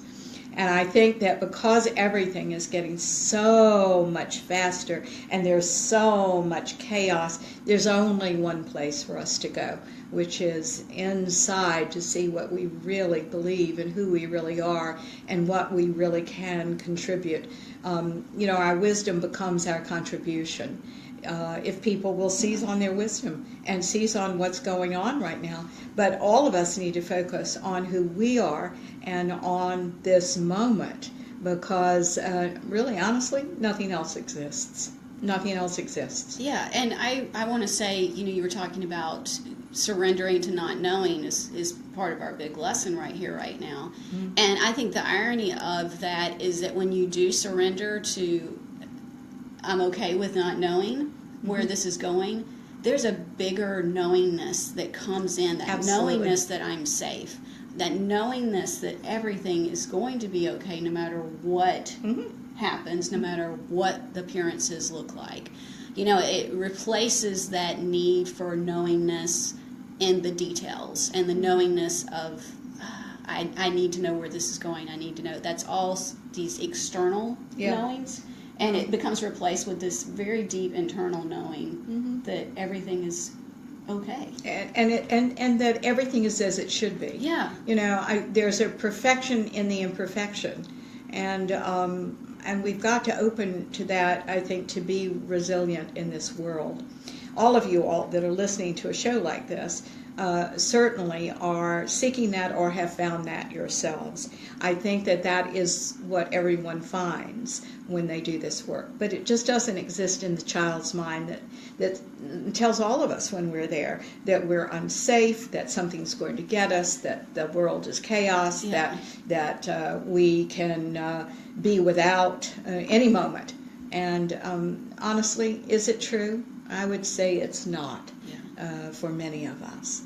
And I think that because everything is getting so much faster and there's so much chaos, there's only one place for us to go, which is inside to see what we really believe and who we really are and what we really can contribute. Our wisdom becomes our contribution. If people will seize on their wisdom and seize on what's going on right now. But all of us need to focus on who we are and on this moment, because really, honestly, nothing else exists. Nothing else exists. Yeah, and I want to say, you were talking about surrendering to not knowing is part of our big lesson right here, right now. Mm-hmm. And I think the irony of that is that when you do surrender to I'm okay with not knowing where mm-hmm. this is going, there's a bigger knowingness that comes in, that Absolutely. Knowingness that I'm safe, that knowingness that everything is going to be okay no matter what mm-hmm. happens, no matter what the appearances look like. It replaces that need for knowingness in the details and the knowingness of I need to know where this is going, I need to know. That's all these external knowings. And it becomes replaced with this very deep internal knowing mm-hmm. that everything is okay, and that everything is as it should be. Yeah, there's a perfection in the imperfection, and we've got to open to that. I think to be resilient in this world. All of you all that are listening to a show like this certainly are seeking that or have found that yourselves. I think that is what everyone finds when they do this work. But it just doesn't exist in the child's mind that tells all of us when we're there that we're unsafe, that something's going to get us, that the world is chaos, that we can be without any moment. And honestly, is it true? I would say it's not for many of us.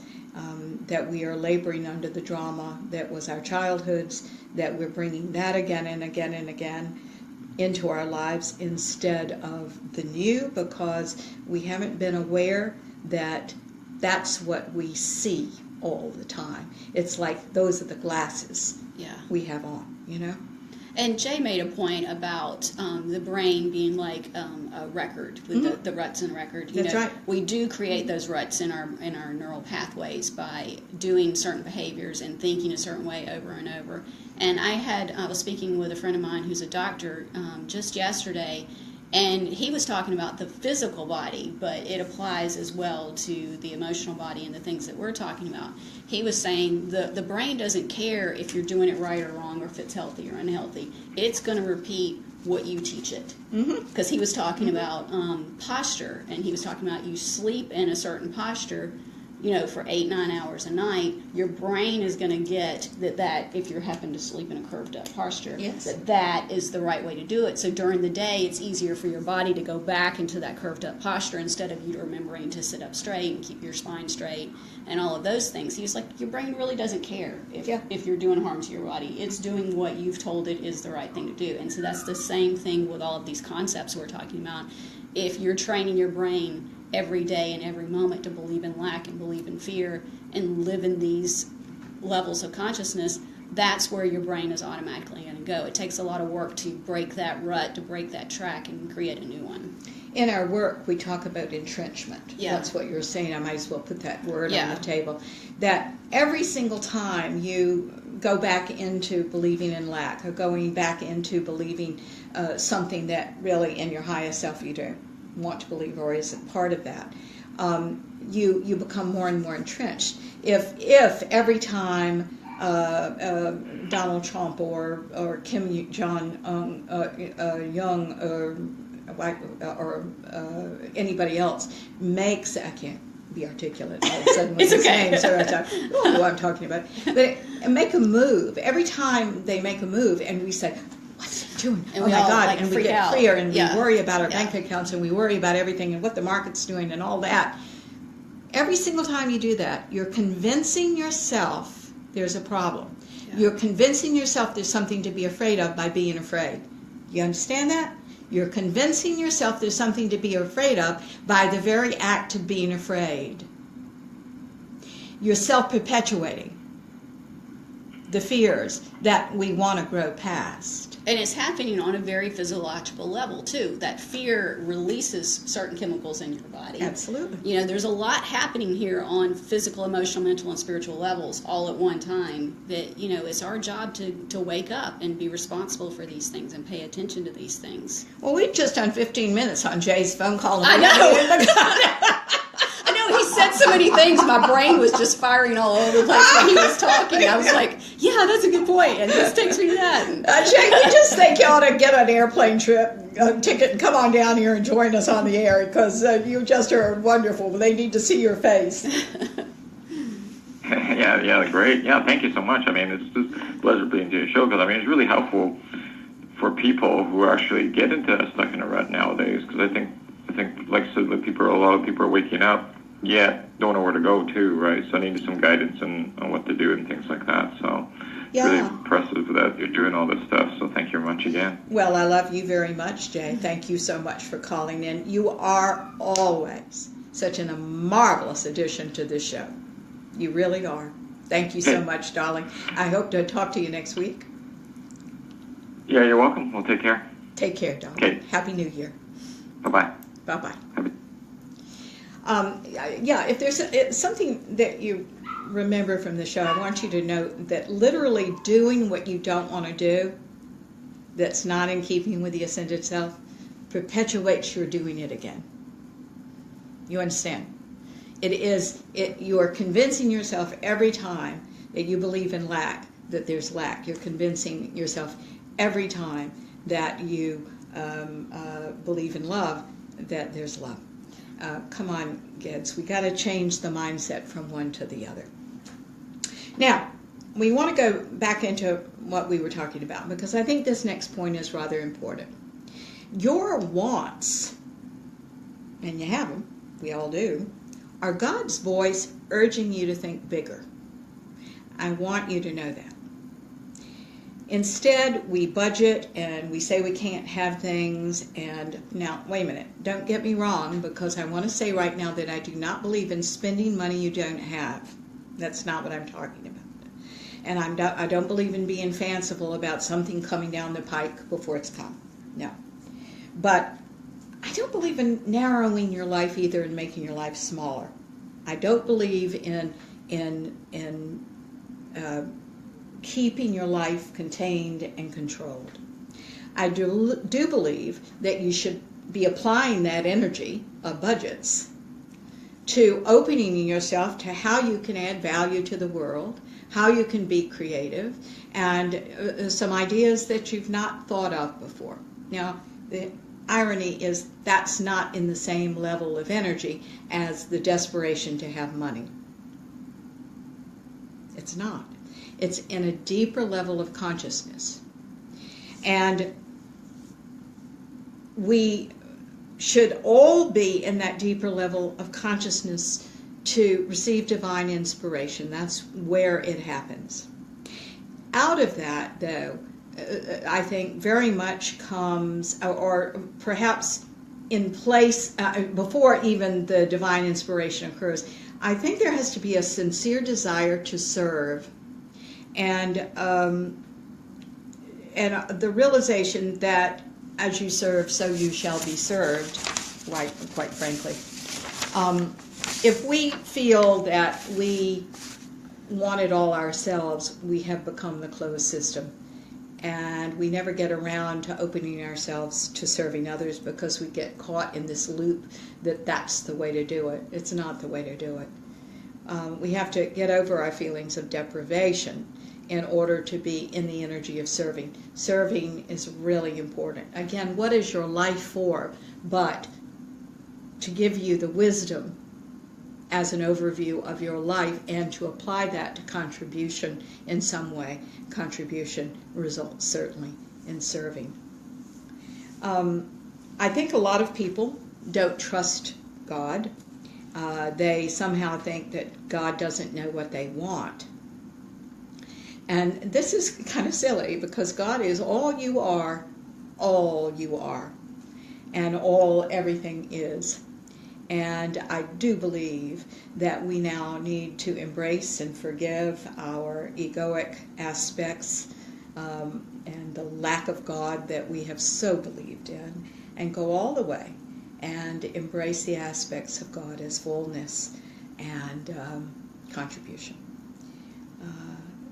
That we are laboring under the drama that was our childhoods, that we're bringing that again and again and again into our lives instead of the new, because we haven't been aware that that's what we see all the time. It's like those are the glasses we have on, And Jay made a point about the brain being like a record with mm-hmm. the ruts in a record. That's right. We do create those ruts in our neural pathways by doing certain behaviors and thinking a certain way over and over. And I was speaking with a friend of mine who's a doctor just yesterday, and he was talking about the physical body, but it applies as well to the emotional body and the things that we're talking about. He was saying the brain doesn't care if you're doing it right or wrong or if it's healthy or unhealthy. It's going to repeat what you teach it. Because he was talking mm-hmm. about posture, and he was talking about you sleep in a certain posture, for 8-9 hours a night, your brain is going to get that if you happen to sleep in a curved up posture, that is the right way to do it. So during the day, it's easier for your body to go back into that curved up posture instead of you remembering to sit up straight and keep your spine straight and all of those things. He was like, your brain really doesn't care if you're doing harm to your body. It's doing what you've told it is the right thing to do. And so that's the same thing with all of these concepts we're talking about. If you're training your brain every day and every moment to believe in lack and believe in fear and live in these levels of consciousness, that's where your brain is automatically going to go. It takes a lot of work to break that rut, to break that track and create a new one. In our work, we talk about entrenchment. That's what you're saying. I might as well put that word on the table. That every single time you go back into believing in lack or going back into believing something that really in your highest self you don't want to believe or isn't part of that, you become more and more entrenched. If every time Donald Trump or Kim Jong Young or anybody else makes, I can't be articulate all of a sudden with his name, so I don't know what I'm talking about, but make a move. Every time they make a move and we say, what's he doing? And oh my God, and we get out. Fear, and we worry about our bank accounts, and we worry about everything and what the market's doing and all that. Every single time you do that, you're convincing yourself there's a problem. Yeah. You're convincing yourself there's something to be afraid of by being afraid. You understand that? You're convincing yourself there's something to be afraid of by the very act of being afraid. You're self-perpetuating the fears that we want to grow past. And it's happening on a very physiological level, too. That fear releases certain chemicals in your body. Absolutely. You know, there's a lot happening here on physical, emotional, mental, and spiritual levels all at one time that, you know, it's our job to wake up and be responsible for these things and pay attention to these things. Well, we've just done 15 minutes on Jay's phone call. I know. I know, he said so many things, my brain was just firing all over the place when he was talking. I was like, yeah, that's a good point, and this takes me to that. Jay, we just think you ought to get an airplane ticket and come on down here and join us on the air, because you just are wonderful. They need to see your face. Yeah, great. Yeah, thank you so much. I mean, it's just a pleasure being to your show, because, I mean, it's really helpful for people who actually get into stuck in a rut nowadays, because I think, like I said, a lot of people are waking up, yet don't know where to go to, right? So I need some guidance on what to do and things like that. So it's really impressive that you're doing all this stuff. So thank you very much again. Well, I love you very much, Jay. Thank you so much for calling in. You are always such a marvelous addition to this show. You really are. Thank you so much, darling. I hope to talk to you next week. Yeah, you're welcome. Well, take care. Take care, darling. Okay. Happy New Year. Bye-bye. Bye-bye. If there's something that you remember from the show, I want you to know that literally doing what you don't want to do, that's not in keeping with the ascended self, perpetuates your doing it again. You understand? You are convincing yourself every time that you believe in lack, that there's lack. You're convincing yourself every time that you believe in love, that there's love. Come on, kids. We got to change the mindset from one to the other. Now, we want to go back into what we were talking about, because I think this next point is rather important. Your wants, and you have them, we all do, are God's voice urging you to think bigger. I want you to know that. Instead, we budget and we say we can't have things. And now, wait a minute. Don't get me wrong, because I want to say right now that I do not believe in spending money you don't have. That's not what I'm talking about. And I don't believe in being fanciful about something coming down the pike before it's come. No. But I don't believe in narrowing your life either and making your life smaller. I don't believe in keeping your life contained and controlled. I do believe that you should be applying that energy of budgets to opening yourself to how you can add value to the world, how you can be creative, and some ideas that you've not thought of before. Now, the irony is that's not in the same level of energy as the desperation to have money. It's not. It's in a deeper level of consciousness. And we should all be in that deeper level of consciousness to receive divine inspiration. That's where it happens. Out of that, though, I think very much comes, or perhaps in place, before even the divine inspiration occurs, I think there has to be a sincere desire to serve, and the realization that as you serve, so you shall be served, quite frankly. If we feel that we want it all ourselves, we have become the closed system. And we never get around to opening ourselves to serving others because we get caught in this loop that that's the way to do it. It's not the way to do it. We have to get over our feelings of deprivation in order to be in the energy of serving. Serving is really important. Again, what is your life for? But to give you the wisdom as an overview of your life and to apply that to contribution in some way. Contribution results certainly in serving. I think a lot of people don't trust God. They somehow think that God doesn't know what they want. And this is kind of silly because God is all you are, and all everything is. And I do believe that we now need to embrace and forgive our egoic aspects and the lack of God that we have so believed in, and go all the way and embrace the aspects of God as fullness and contribution.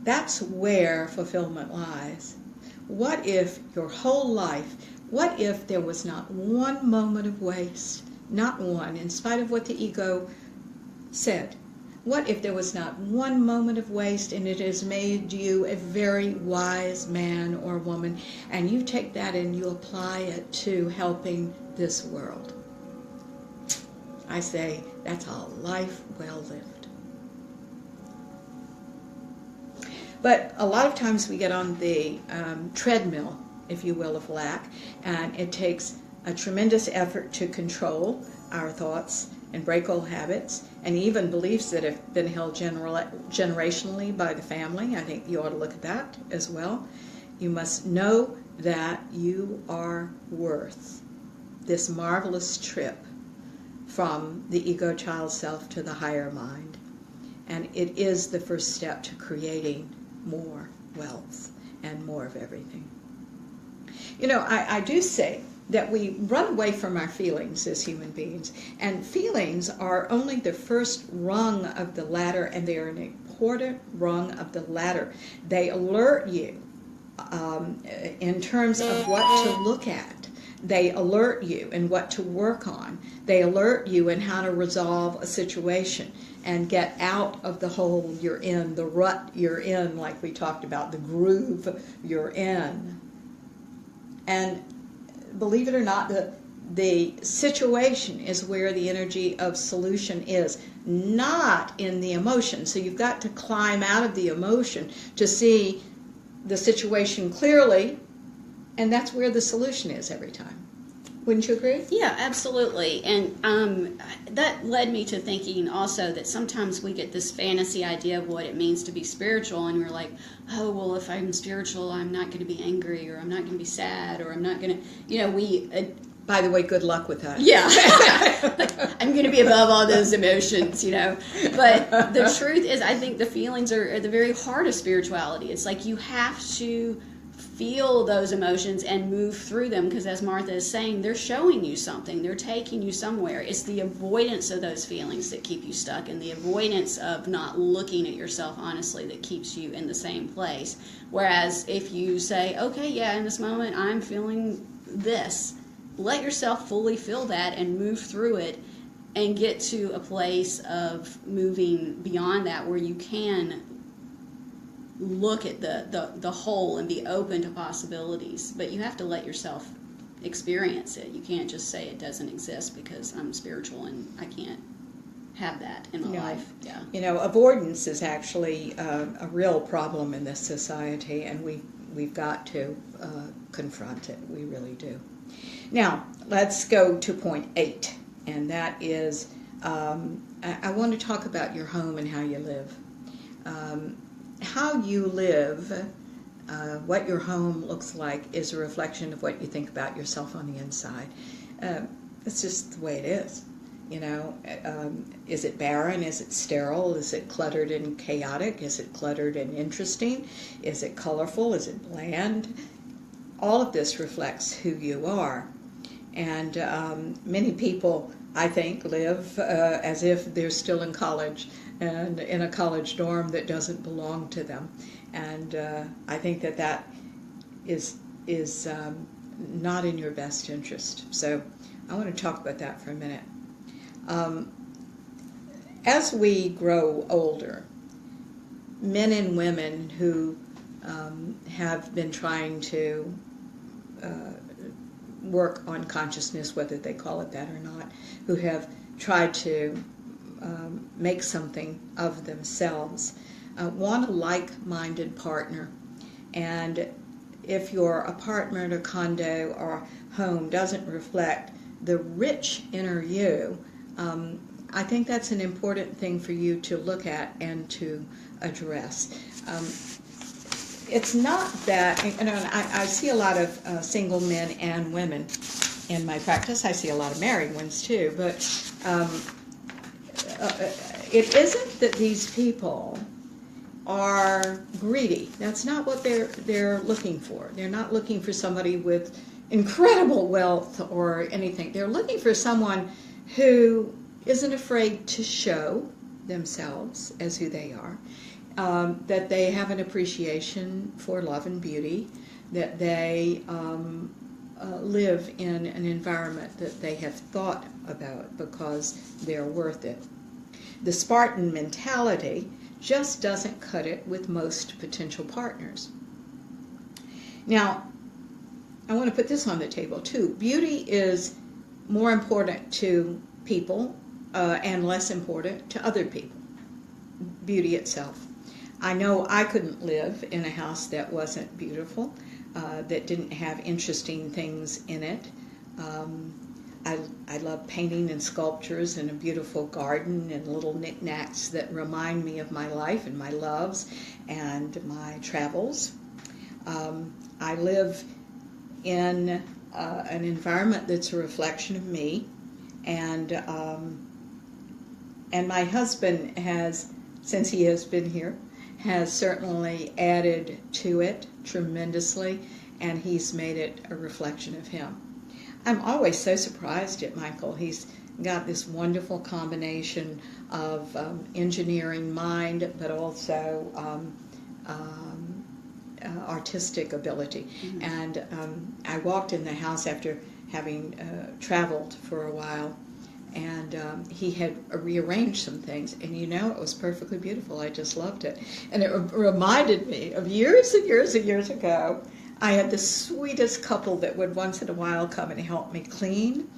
That's where fulfillment lies. What if your whole life, what if there was not one moment of waste, not one, in spite of what the ego said? What if there was not one moment of waste, and it has made you a very wise man or woman, and you take that and you apply it to helping this world? I say that's a life well lived. But a lot of times we get on the treadmill, if you will, of lack, and it takes a tremendous effort to control our thoughts and break old habits and even beliefs that have been held generationally by the family. I think you ought to look at that as well. You must know that you are worth this marvelous trip from the ego child self to the higher mind. And it is the first step to creating more wealth and more of everything. You know, I do say that we run away from our feelings as human beings, and feelings are only the first rung of the ladder, and they are an important rung of the ladder. They alert you in terms of what to look at. They alert you in what to work on. They alert you in how to resolve a situation and get out of the hole you're in, the rut you're in, like we talked about, the groove you're in. And believe it or not, the situation is where the energy of solution is, not in the emotion. So you've got to climb out of the emotion to see the situation clearly, and that's where the solution is every time. Wouldn't you agree? Yeah, absolutely. And that led me to thinking also that sometimes we get this fantasy idea of what it means to be spiritual, and we're like, oh, well, if I'm spiritual, I'm not going to be angry, or I'm not going to be sad, or I'm not going to, By the way, good luck with that. Yeah. I'm going to be above all those emotions, But the truth is, I think the feelings are at the very heart of spirituality. It's like you have to feel those emotions and move through them, because as Martha is saying, they're showing you something. They're taking you somewhere. It's the avoidance of those feelings that keep you stuck, and the avoidance of not looking at yourself honestly that keeps you in the same place. Whereas if you say, okay, yeah, in this moment I'm feeling this, let yourself fully feel that and move through it and get to a place of moving beyond that where you can look at the whole and be open to possibilities. But you have to let yourself experience it. You can't just say it doesn't exist because I'm spiritual and I can't have that in my life. Yeah. Avoidance is actually a real problem in this society, and we've got to confront it. We really do. Now, let's go to point 8, and that is I want to talk about your home and how you live. How you live, what your home looks like, is a reflection of what you think about yourself on the inside. It's just the way it is. Is it barren? Is it sterile? Is it cluttered and chaotic? Is it cluttered and interesting? Is it colorful? Is it bland? All of this reflects who you are. And many people, I think, live as if they're still in college and in a college dorm that doesn't belong to them. And I think that is not in your best interest. So I want to talk about that for a minute. As we grow older, men and women who have been trying to work on consciousness, whether they call it that or not, who have tried to make something of themselves, want a like-minded partner. And if your apartment or condo or home doesn't reflect the rich inner you, I think that's an important thing for you to look at and to address. it's not that, I see a lot of single men and women in my practice. I see a lot of married ones too, but it isn't that these people are greedy. That's not what they're looking for. They're not looking for somebody with incredible wealth or anything. They're looking for someone who isn't afraid to show themselves as who they are, that they have an appreciation for love and beauty, that they live in an environment that they have thought about because they're worth it. The Spartan mentality just doesn't cut it with most potential partners. Now, I want to put this on the table too. Beauty is more important to people and less important to other people. Beauty itself. I know I couldn't live in a house that wasn't beautiful, that didn't have interesting things in it. I love painting and sculptures and a beautiful garden and little knickknacks that remind me of my life and my loves and my travels. I live in an environment that's a reflection of me, and my husband has, since he has been here, has certainly added to it tremendously, and he's made it a reflection of him. I'm always so surprised at Michael. He's got this wonderful combination of engineering mind, but also artistic ability. Mm-hmm. And I walked in the house after having traveled for a while, and he had rearranged some things, and it was perfectly beautiful. I just loved it. And it reminded me of years and years and years ago. I had the sweetest couple that would once in a while come and help me clean,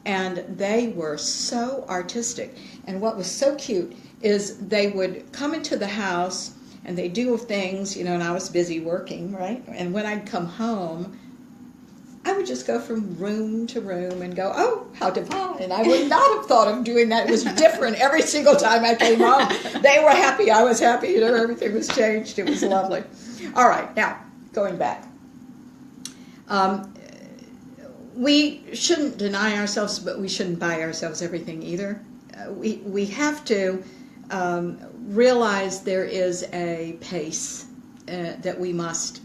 and they were so artistic. And what was so cute is they would come into the house and they do things, and I was busy working, right? And when I'd come home, I would just go from room to room and go, oh, how divine. And I would not have thought of doing that. It was different every single time I came home. They were happy, I was happy, everything was changed. It was lovely. All right, now, going back. We shouldn't deny ourselves, but we shouldn't buy ourselves everything either. We have to realize there is a pace that we must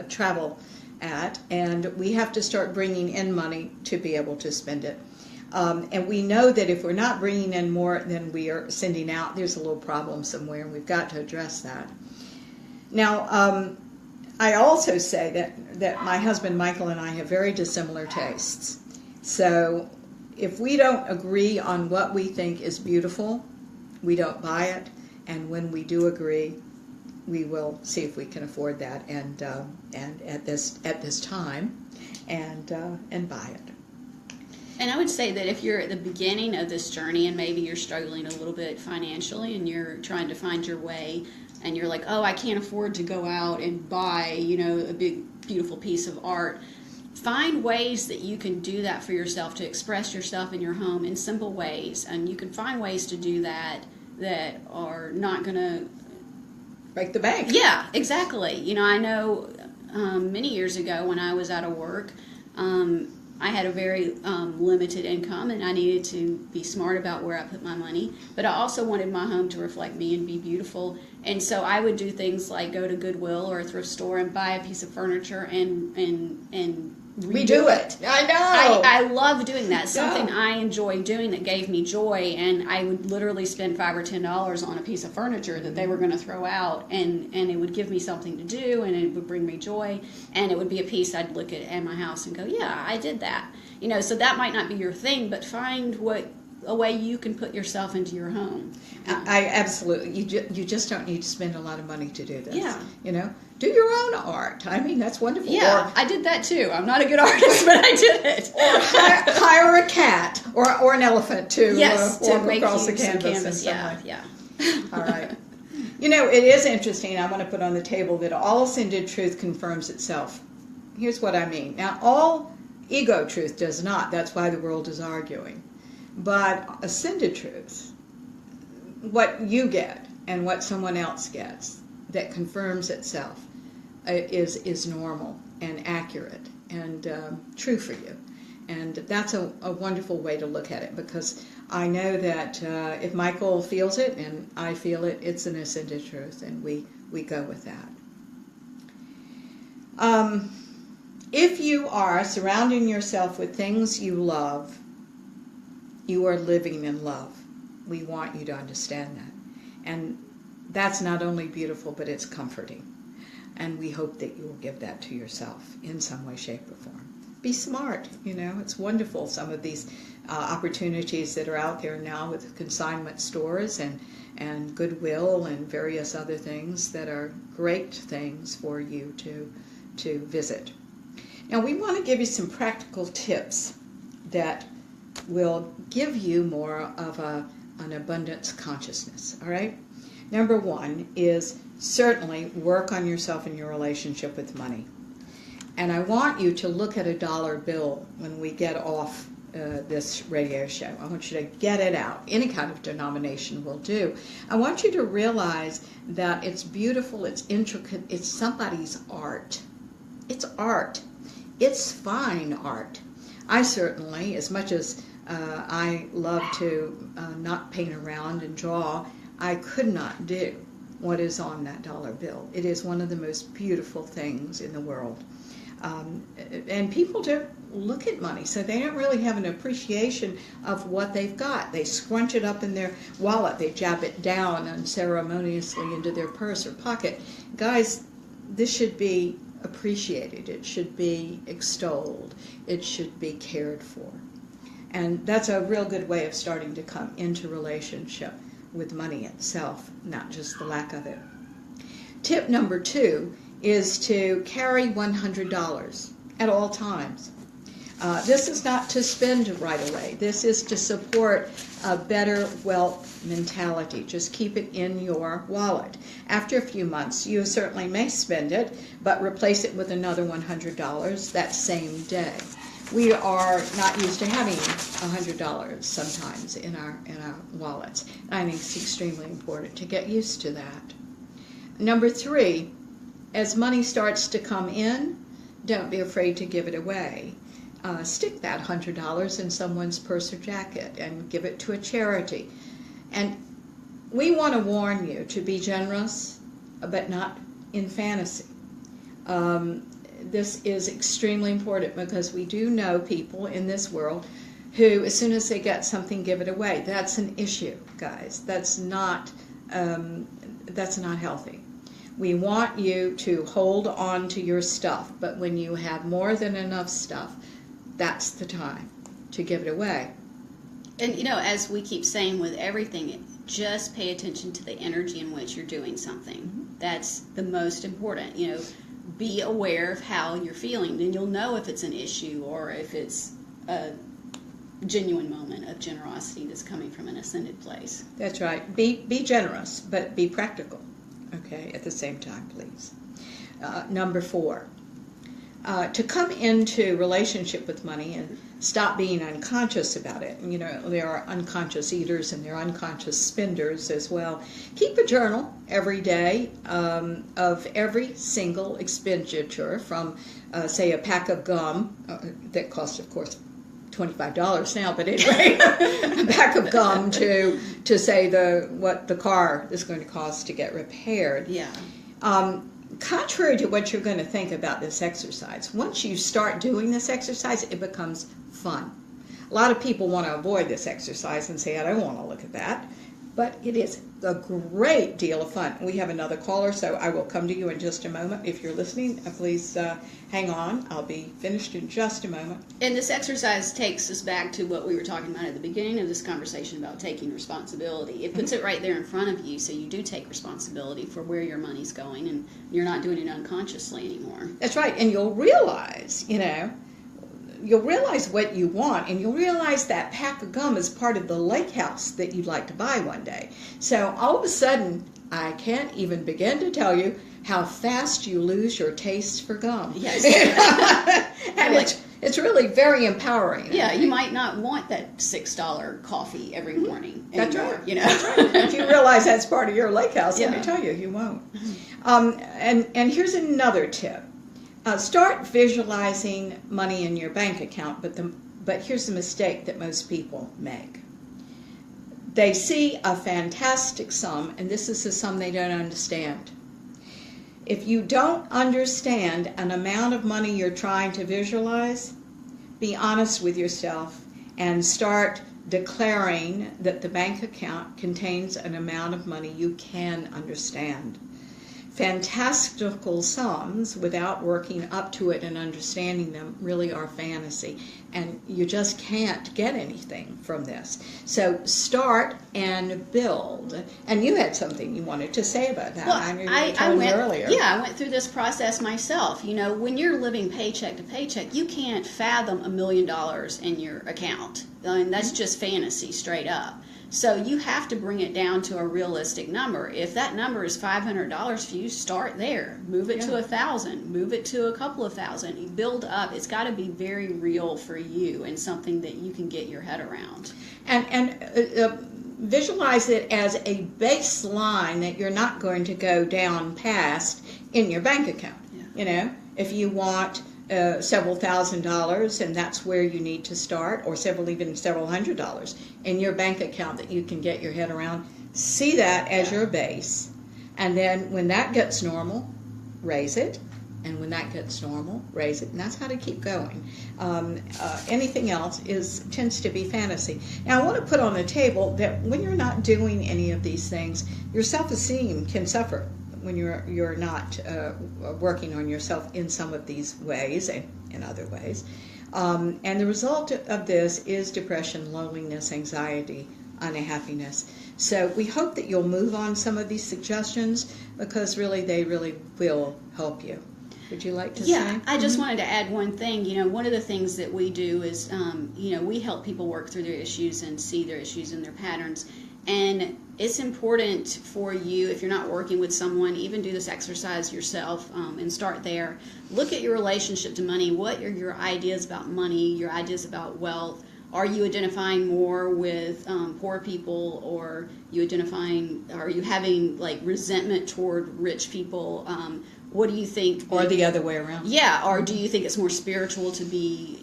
travel at, and we have to start bringing in money to be able to spend it. And we know that if we're not bringing in more than we are sending out, there's a little problem somewhere, and we've got to address that. Now, I also say that my husband Michael and I have very dissimilar tastes. So if we don't agree on what we think is beautiful, we don't buy it. And when we do agree, we will see if we can afford that and at this time and buy it. And I would say that if you're at the beginning of this journey and maybe you're struggling a little bit financially and you're trying to find your way, and you're like, oh, I can't afford to go out and buy, a big, beautiful piece of art. Find ways that you can do that for yourself, to express yourself in your home in simple ways. And you can find ways to do that are not going to break the bank. Yeah, exactly. I know many years ago when I was out of work, I had a very limited income, and I needed to be smart about where I put my money. But I also wanted my home to reflect me and be beautiful. And so I would do things like go to Goodwill or a thrift store and buy a piece of furniture and redo it. I know. I love doing that. Something I enjoyed doing that gave me joy, and I would literally spend $5 or $10 on a piece of furniture that they were going to throw out, and it would give me something to do, and it would bring me joy, and it would be a piece I'd look at my house and go, yeah, I did that. So that might not be your thing, but find a way you can put yourself into your home. I absolutely. You just don't need to spend a lot of money to do this. Yeah. Do your own art. I mean, that's wonderful. Yeah, I did that too. I'm not a good artist, but I did it. Or hire a cat or an elephant to walk make across the canvas. Yeah. All right. It is interesting. I want to put on the table that all ascended truth confirms itself. Here's what I mean. Now, all ego truth does not. That's why the world is arguing. But ascended truth, what you get and what someone else gets, that confirms itself, is normal and accurate and true for you. And that's a wonderful way to look at it, because I know that if Michael feels it and I feel it, it's an ascended truth, and we go with that. If you are surrounding yourself with things you love, you are living in love. We want you to understand that. And that's not only beautiful, but it's comforting. And we hope that you will give that to yourself in some way, shape, or form. Be smart, it's wonderful, some of these opportunities that are out there now with consignment stores and Goodwill and various other things that are great things for you to visit. Now, we want to give you some practical tips that will give you more of an abundance consciousness, all right? Number one is certainly work on yourself and your relationship with money. And I want you to look at a dollar bill when we get off this radio show. I want you to get it out. Any kind of denomination will do. I want you to realize that it's beautiful, it's intricate, it's somebody's art. It's art. It's fine art. I certainly, as much as I love to not paint around and draw, I could not do what is on that dollar bill. It is one of the most beautiful things in the world. And people don't look at money, so they don't really have an appreciation of what they've got. They scrunch it up in their wallet, they jab it down unceremoniously into their purse or pocket. Guys, this should be appreciated. It should be extolled. It should be cared for. And that's a real good way of starting to come into relationship with money itself, not just the lack of it. Tip number 2 is to carry $100 at all times. This is not to spend right away. This is to support a better wealth mentality. Just keep it in your wallet. After a few months, you certainly may spend it, but replace it with another $100 that same day. We are not used to having $100 sometimes in our wallets. I think it's extremely important to get used to that. Number 3, as money starts to come in, don't be afraid to give it away. Stick that $100 in someone's purse or jacket and give it to a charity. And we want to warn you to be generous, but not in fantasy. This is extremely important, because we do know people in this world who, as soon as they get something, give it away. That's an issue, guys. That's not healthy. We want you to hold on to your stuff, but when you have more than enough stuff, that's the time to give it away. And, as we keep saying with everything, just pay attention to the energy in which you're doing something. Mm-hmm. That's the most important. Be aware of how you're feeling, and you'll know if it's an issue or if it's a genuine moment of generosity that's coming from an ascended place. That's right. Be generous, but be practical. Okay, at the same time, please. Number 4, to come into relationship with money and stop being unconscious about it. There are unconscious eaters and there are unconscious spenders as well. Keep a journal every day of every single expenditure, from, say, a pack of gum that costs, of course, $25 now, but anyway, a pack of gum to say what the car is going to cost to get repaired. Yeah. Contrary to what you're going to think about this exercise, once you start doing this exercise, it becomes fun. A lot of people want to avoid this exercise and say, I don't want to look at that. But it is a great deal of fun. We have another caller, so I will come to you in just a moment. If you're listening, please hang on. I'll be finished in just a moment. And this exercise takes us back to what we were talking about at the beginning of this conversation about taking responsibility. It puts it right there in front of you, so you do take responsibility for where your money's going, and you're not doing it unconsciously anymore. That's right, and you'll realize, you'll realize what you want, and you'll realize that pack of gum is part of the lake house that you'd like to buy one day. So all of a sudden, I can't even begin to tell you how fast you lose your taste for gum. Yes. And It's really very empowering. Yeah, you might not want that $6 coffee every morning That's anymore, right. you know. That's right. If you realize that's part of your lake house, let Yeah. me tell you, you won't. And here's another tip. Start visualizing money in your bank account, but here's the mistake that most people make. They see a fantastic sum, and this is the sum they don't understand. If you don't understand an amount of money you're trying to visualize, be honest with yourself and start declaring that the bank account contains an amount of money you can understand. Fantastical sums without working up to it and understanding them really are fantasy, and you just can't get anything from this. So start and build. And you had something you wanted to say about that. Well, I knew you were telling me earlier. Yeah, I went through this process myself. You know, when you're living paycheck to paycheck, you can't fathom $1 million in your account. I mean, that's just fantasy straight up. So you have to bring it down to a realistic number. If that number is $500 for you, start there. Move it to $1,000. Move it to a couple of thousand. You build up. It's got to be very real for you and something that you can get your head around. And visualize it as a baseline that you're not going to go down past in your bank account. Yeah. You know, if you want several $1,000s, and that's where you need to start, or several $100s in your bank account that you can get your head around. See that as your base, and then when that gets normal, raise it, and when that gets normal, raise it, and that's how to keep going. Anything else tends to be fantasy. Now, I want to put on the table that when you're not doing any of these things, your self-esteem can suffer when you're not working on yourself in some of these ways and in other ways. And the result of this is depression, loneliness, anxiety, unhappiness. So we hope that you'll move on some of these suggestions, because they really will help you. Would you like to say? Yeah, I just wanted to add one thing. You know, one of the things that we do is, we help people work through their issues and see their issues and their patterns. And it's important for you, if you're not working with someone, even do this exercise yourself and start there. Look at your relationship to money. What are your ideas about money, your ideas about wealth? Are you identifying more with poor people, or are you having like resentment toward rich people? What do you think? Or the other way around. Yeah, or do you think it's more spiritual to be,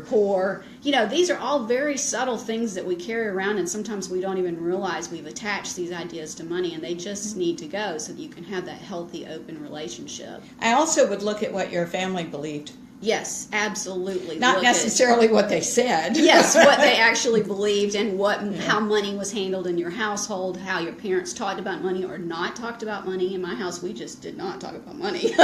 poor? These are all very subtle things that we carry around, and sometimes we don't even realize we've attached these ideas to money, and they just need to go so that you can have that healthy, open relationship. I also would look at what your family believed. Yes, absolutely. Not necessarily what they said. Yes, what they actually believed, and how money was handled in your household, how your parents talked about money or not talked about money. In my house, we just did not talk about money.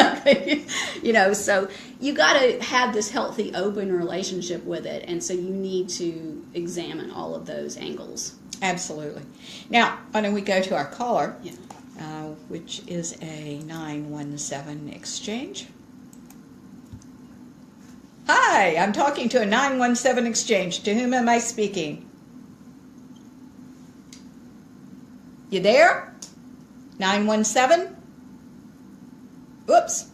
So you got to have this healthy, open relationship with it, and so you need to examine all of those angles. Absolutely. Now, why don't we go to our caller, Yeah. Which is a 917 exchange. Hi, I'm talking to a 917 exchange. To whom am I speaking? You there? 917? Oops.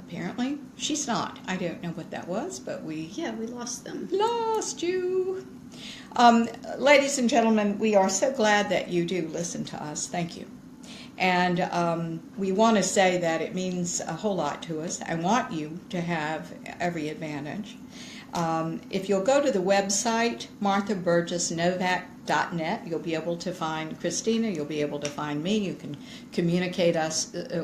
Apparently, she's not. I don't know what that was, but we lost them. Lost you. Ladies and gentlemen, we are so glad that you do listen to us. Thank you. And we want to say that it means a whole lot to us. I want you to have every advantage. If you'll go to the website, marthaburgessnovak.net, you'll be able to find Christina, you'll be able to find me. You can communicate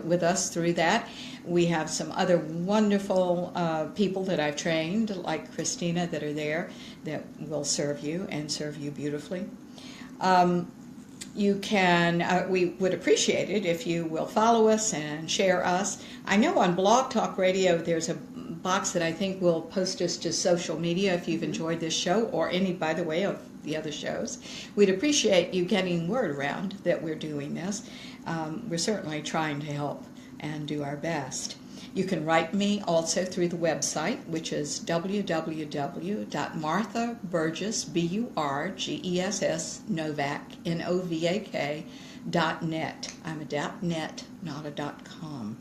with us through that. We have some other wonderful people that I've trained, like Christina, that are there that will serve you and serve you beautifully. You can, we would appreciate it if you will follow us and share us. I know on Blog Talk Radio there's a box that I think will post us to social media if you've enjoyed this show, or any, by the way, of the other shows. We'd appreciate you getting word around that we're doing this. We're certainly trying to help and do our best. You can write me also through the website, which is www.marthaburgess, Burgess Novak, Novak.net. I'm a .net, not a .com.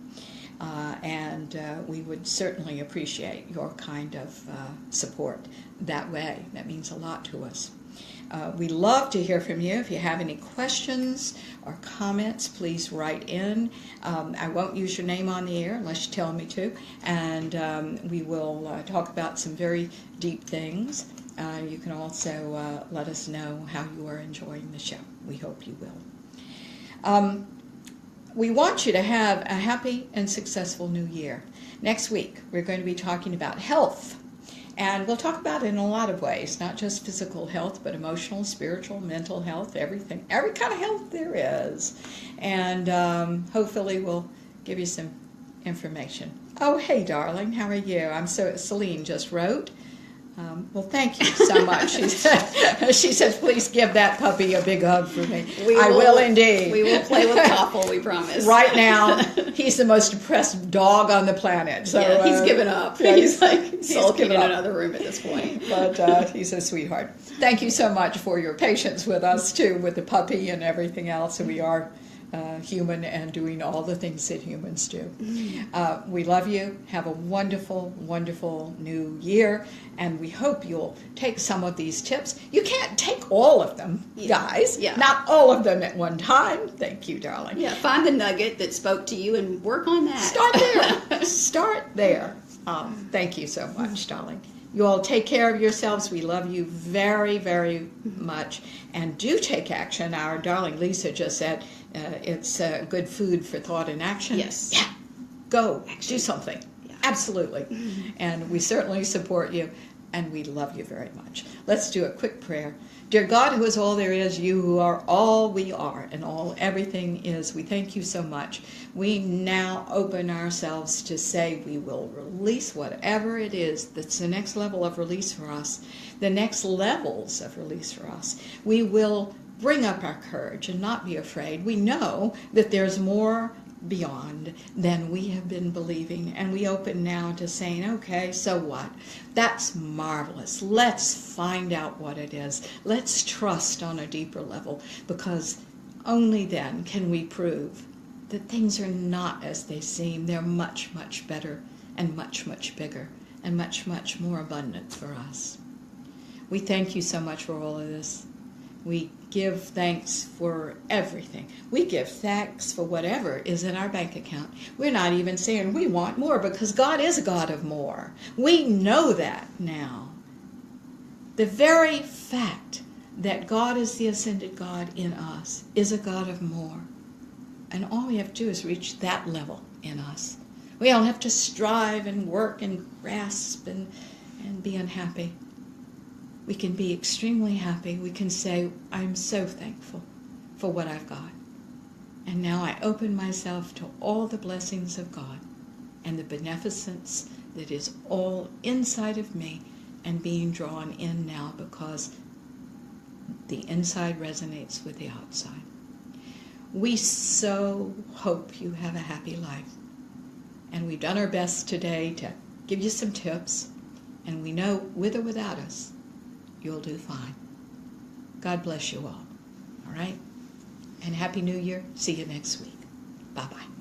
and we would certainly appreciate your kind of support that way. That means a lot to us. We love to hear from you. If you have any questions or comments, please write in. I won't use your name on the air unless you tell me to, and we will talk about some very deep things. You can also let us know how you are enjoying the show. We hope you will. We want you to have a happy and successful new year. Next week, we're going to be talking about health. And we'll talk about it in a lot of ways, not just physical health, but emotional, spiritual, mental health, everything, every kind of health there is. And hopefully we'll give you some information. Oh, hey, darling, how are you? Celine just wrote. Well, thank you so much. She says, please give that puppy a big hug for me. I will indeed. We will play with Koppel, we promise. Right now, he's the most depressed dog on the planet. So yeah, he's given up. Yeah, he's sulking in up. another room at this point. But he's a sweetheart. Thank you so much for your patience with us, too, with the puppy and everything else. We are human and doing all the things that humans do. We love you. Have a wonderful, wonderful new year, and we hope you'll take some of these tips. You can't take all of them, guys. Yeah. Not all of them at one time. Thank you, darling. Yeah, find the nugget that spoke to you and work on that. Start there. Start there. Thank you so much, darling. You all take care of yourselves. We love you very, very much. And do take action. Our darling Lisa just said it's good food for thought and action. Yes. Yeah. Go. Do something. Yeah. Absolutely. And we certainly support you. And we love you very much. Let's do a quick prayer. Dear God, who is all there is, you who are all we are and all everything is, we thank you so much. We now open ourselves to say we will release whatever it is that's the next level of release for us, the next levels of release for us. We will bring up our courage and not be afraid. We know that there's more beyond than we have been believing, and we open now to saying, okay, so what? That's marvelous. Let's find out what it is. Let's trust on a deeper level, because only then can we prove that things are not as they seem. They're much, much better and much, much bigger and much, much more abundant for us. We thank you so much for all of this. We give thanks for everything. We give thanks for whatever is in our bank account. We're not even saying we want more, because God is a God of more. We know that now. The very fact that God is the ascended God in us is a God of more. And all we have to do is reach that level in us. We don't have to strive and work and grasp and be unhappy. We can be extremely happy. We can say, I'm so thankful for what I've got. And now I open myself to all the blessings of God and the beneficence that is all inside of me and being drawn in now, because the inside resonates with the outside. We so hope you have a happy life. And we've done our best today to give you some tips. And we know, with or without us, you'll do fine. God bless you all. All right? And Happy New Year. See you next week. Bye-bye.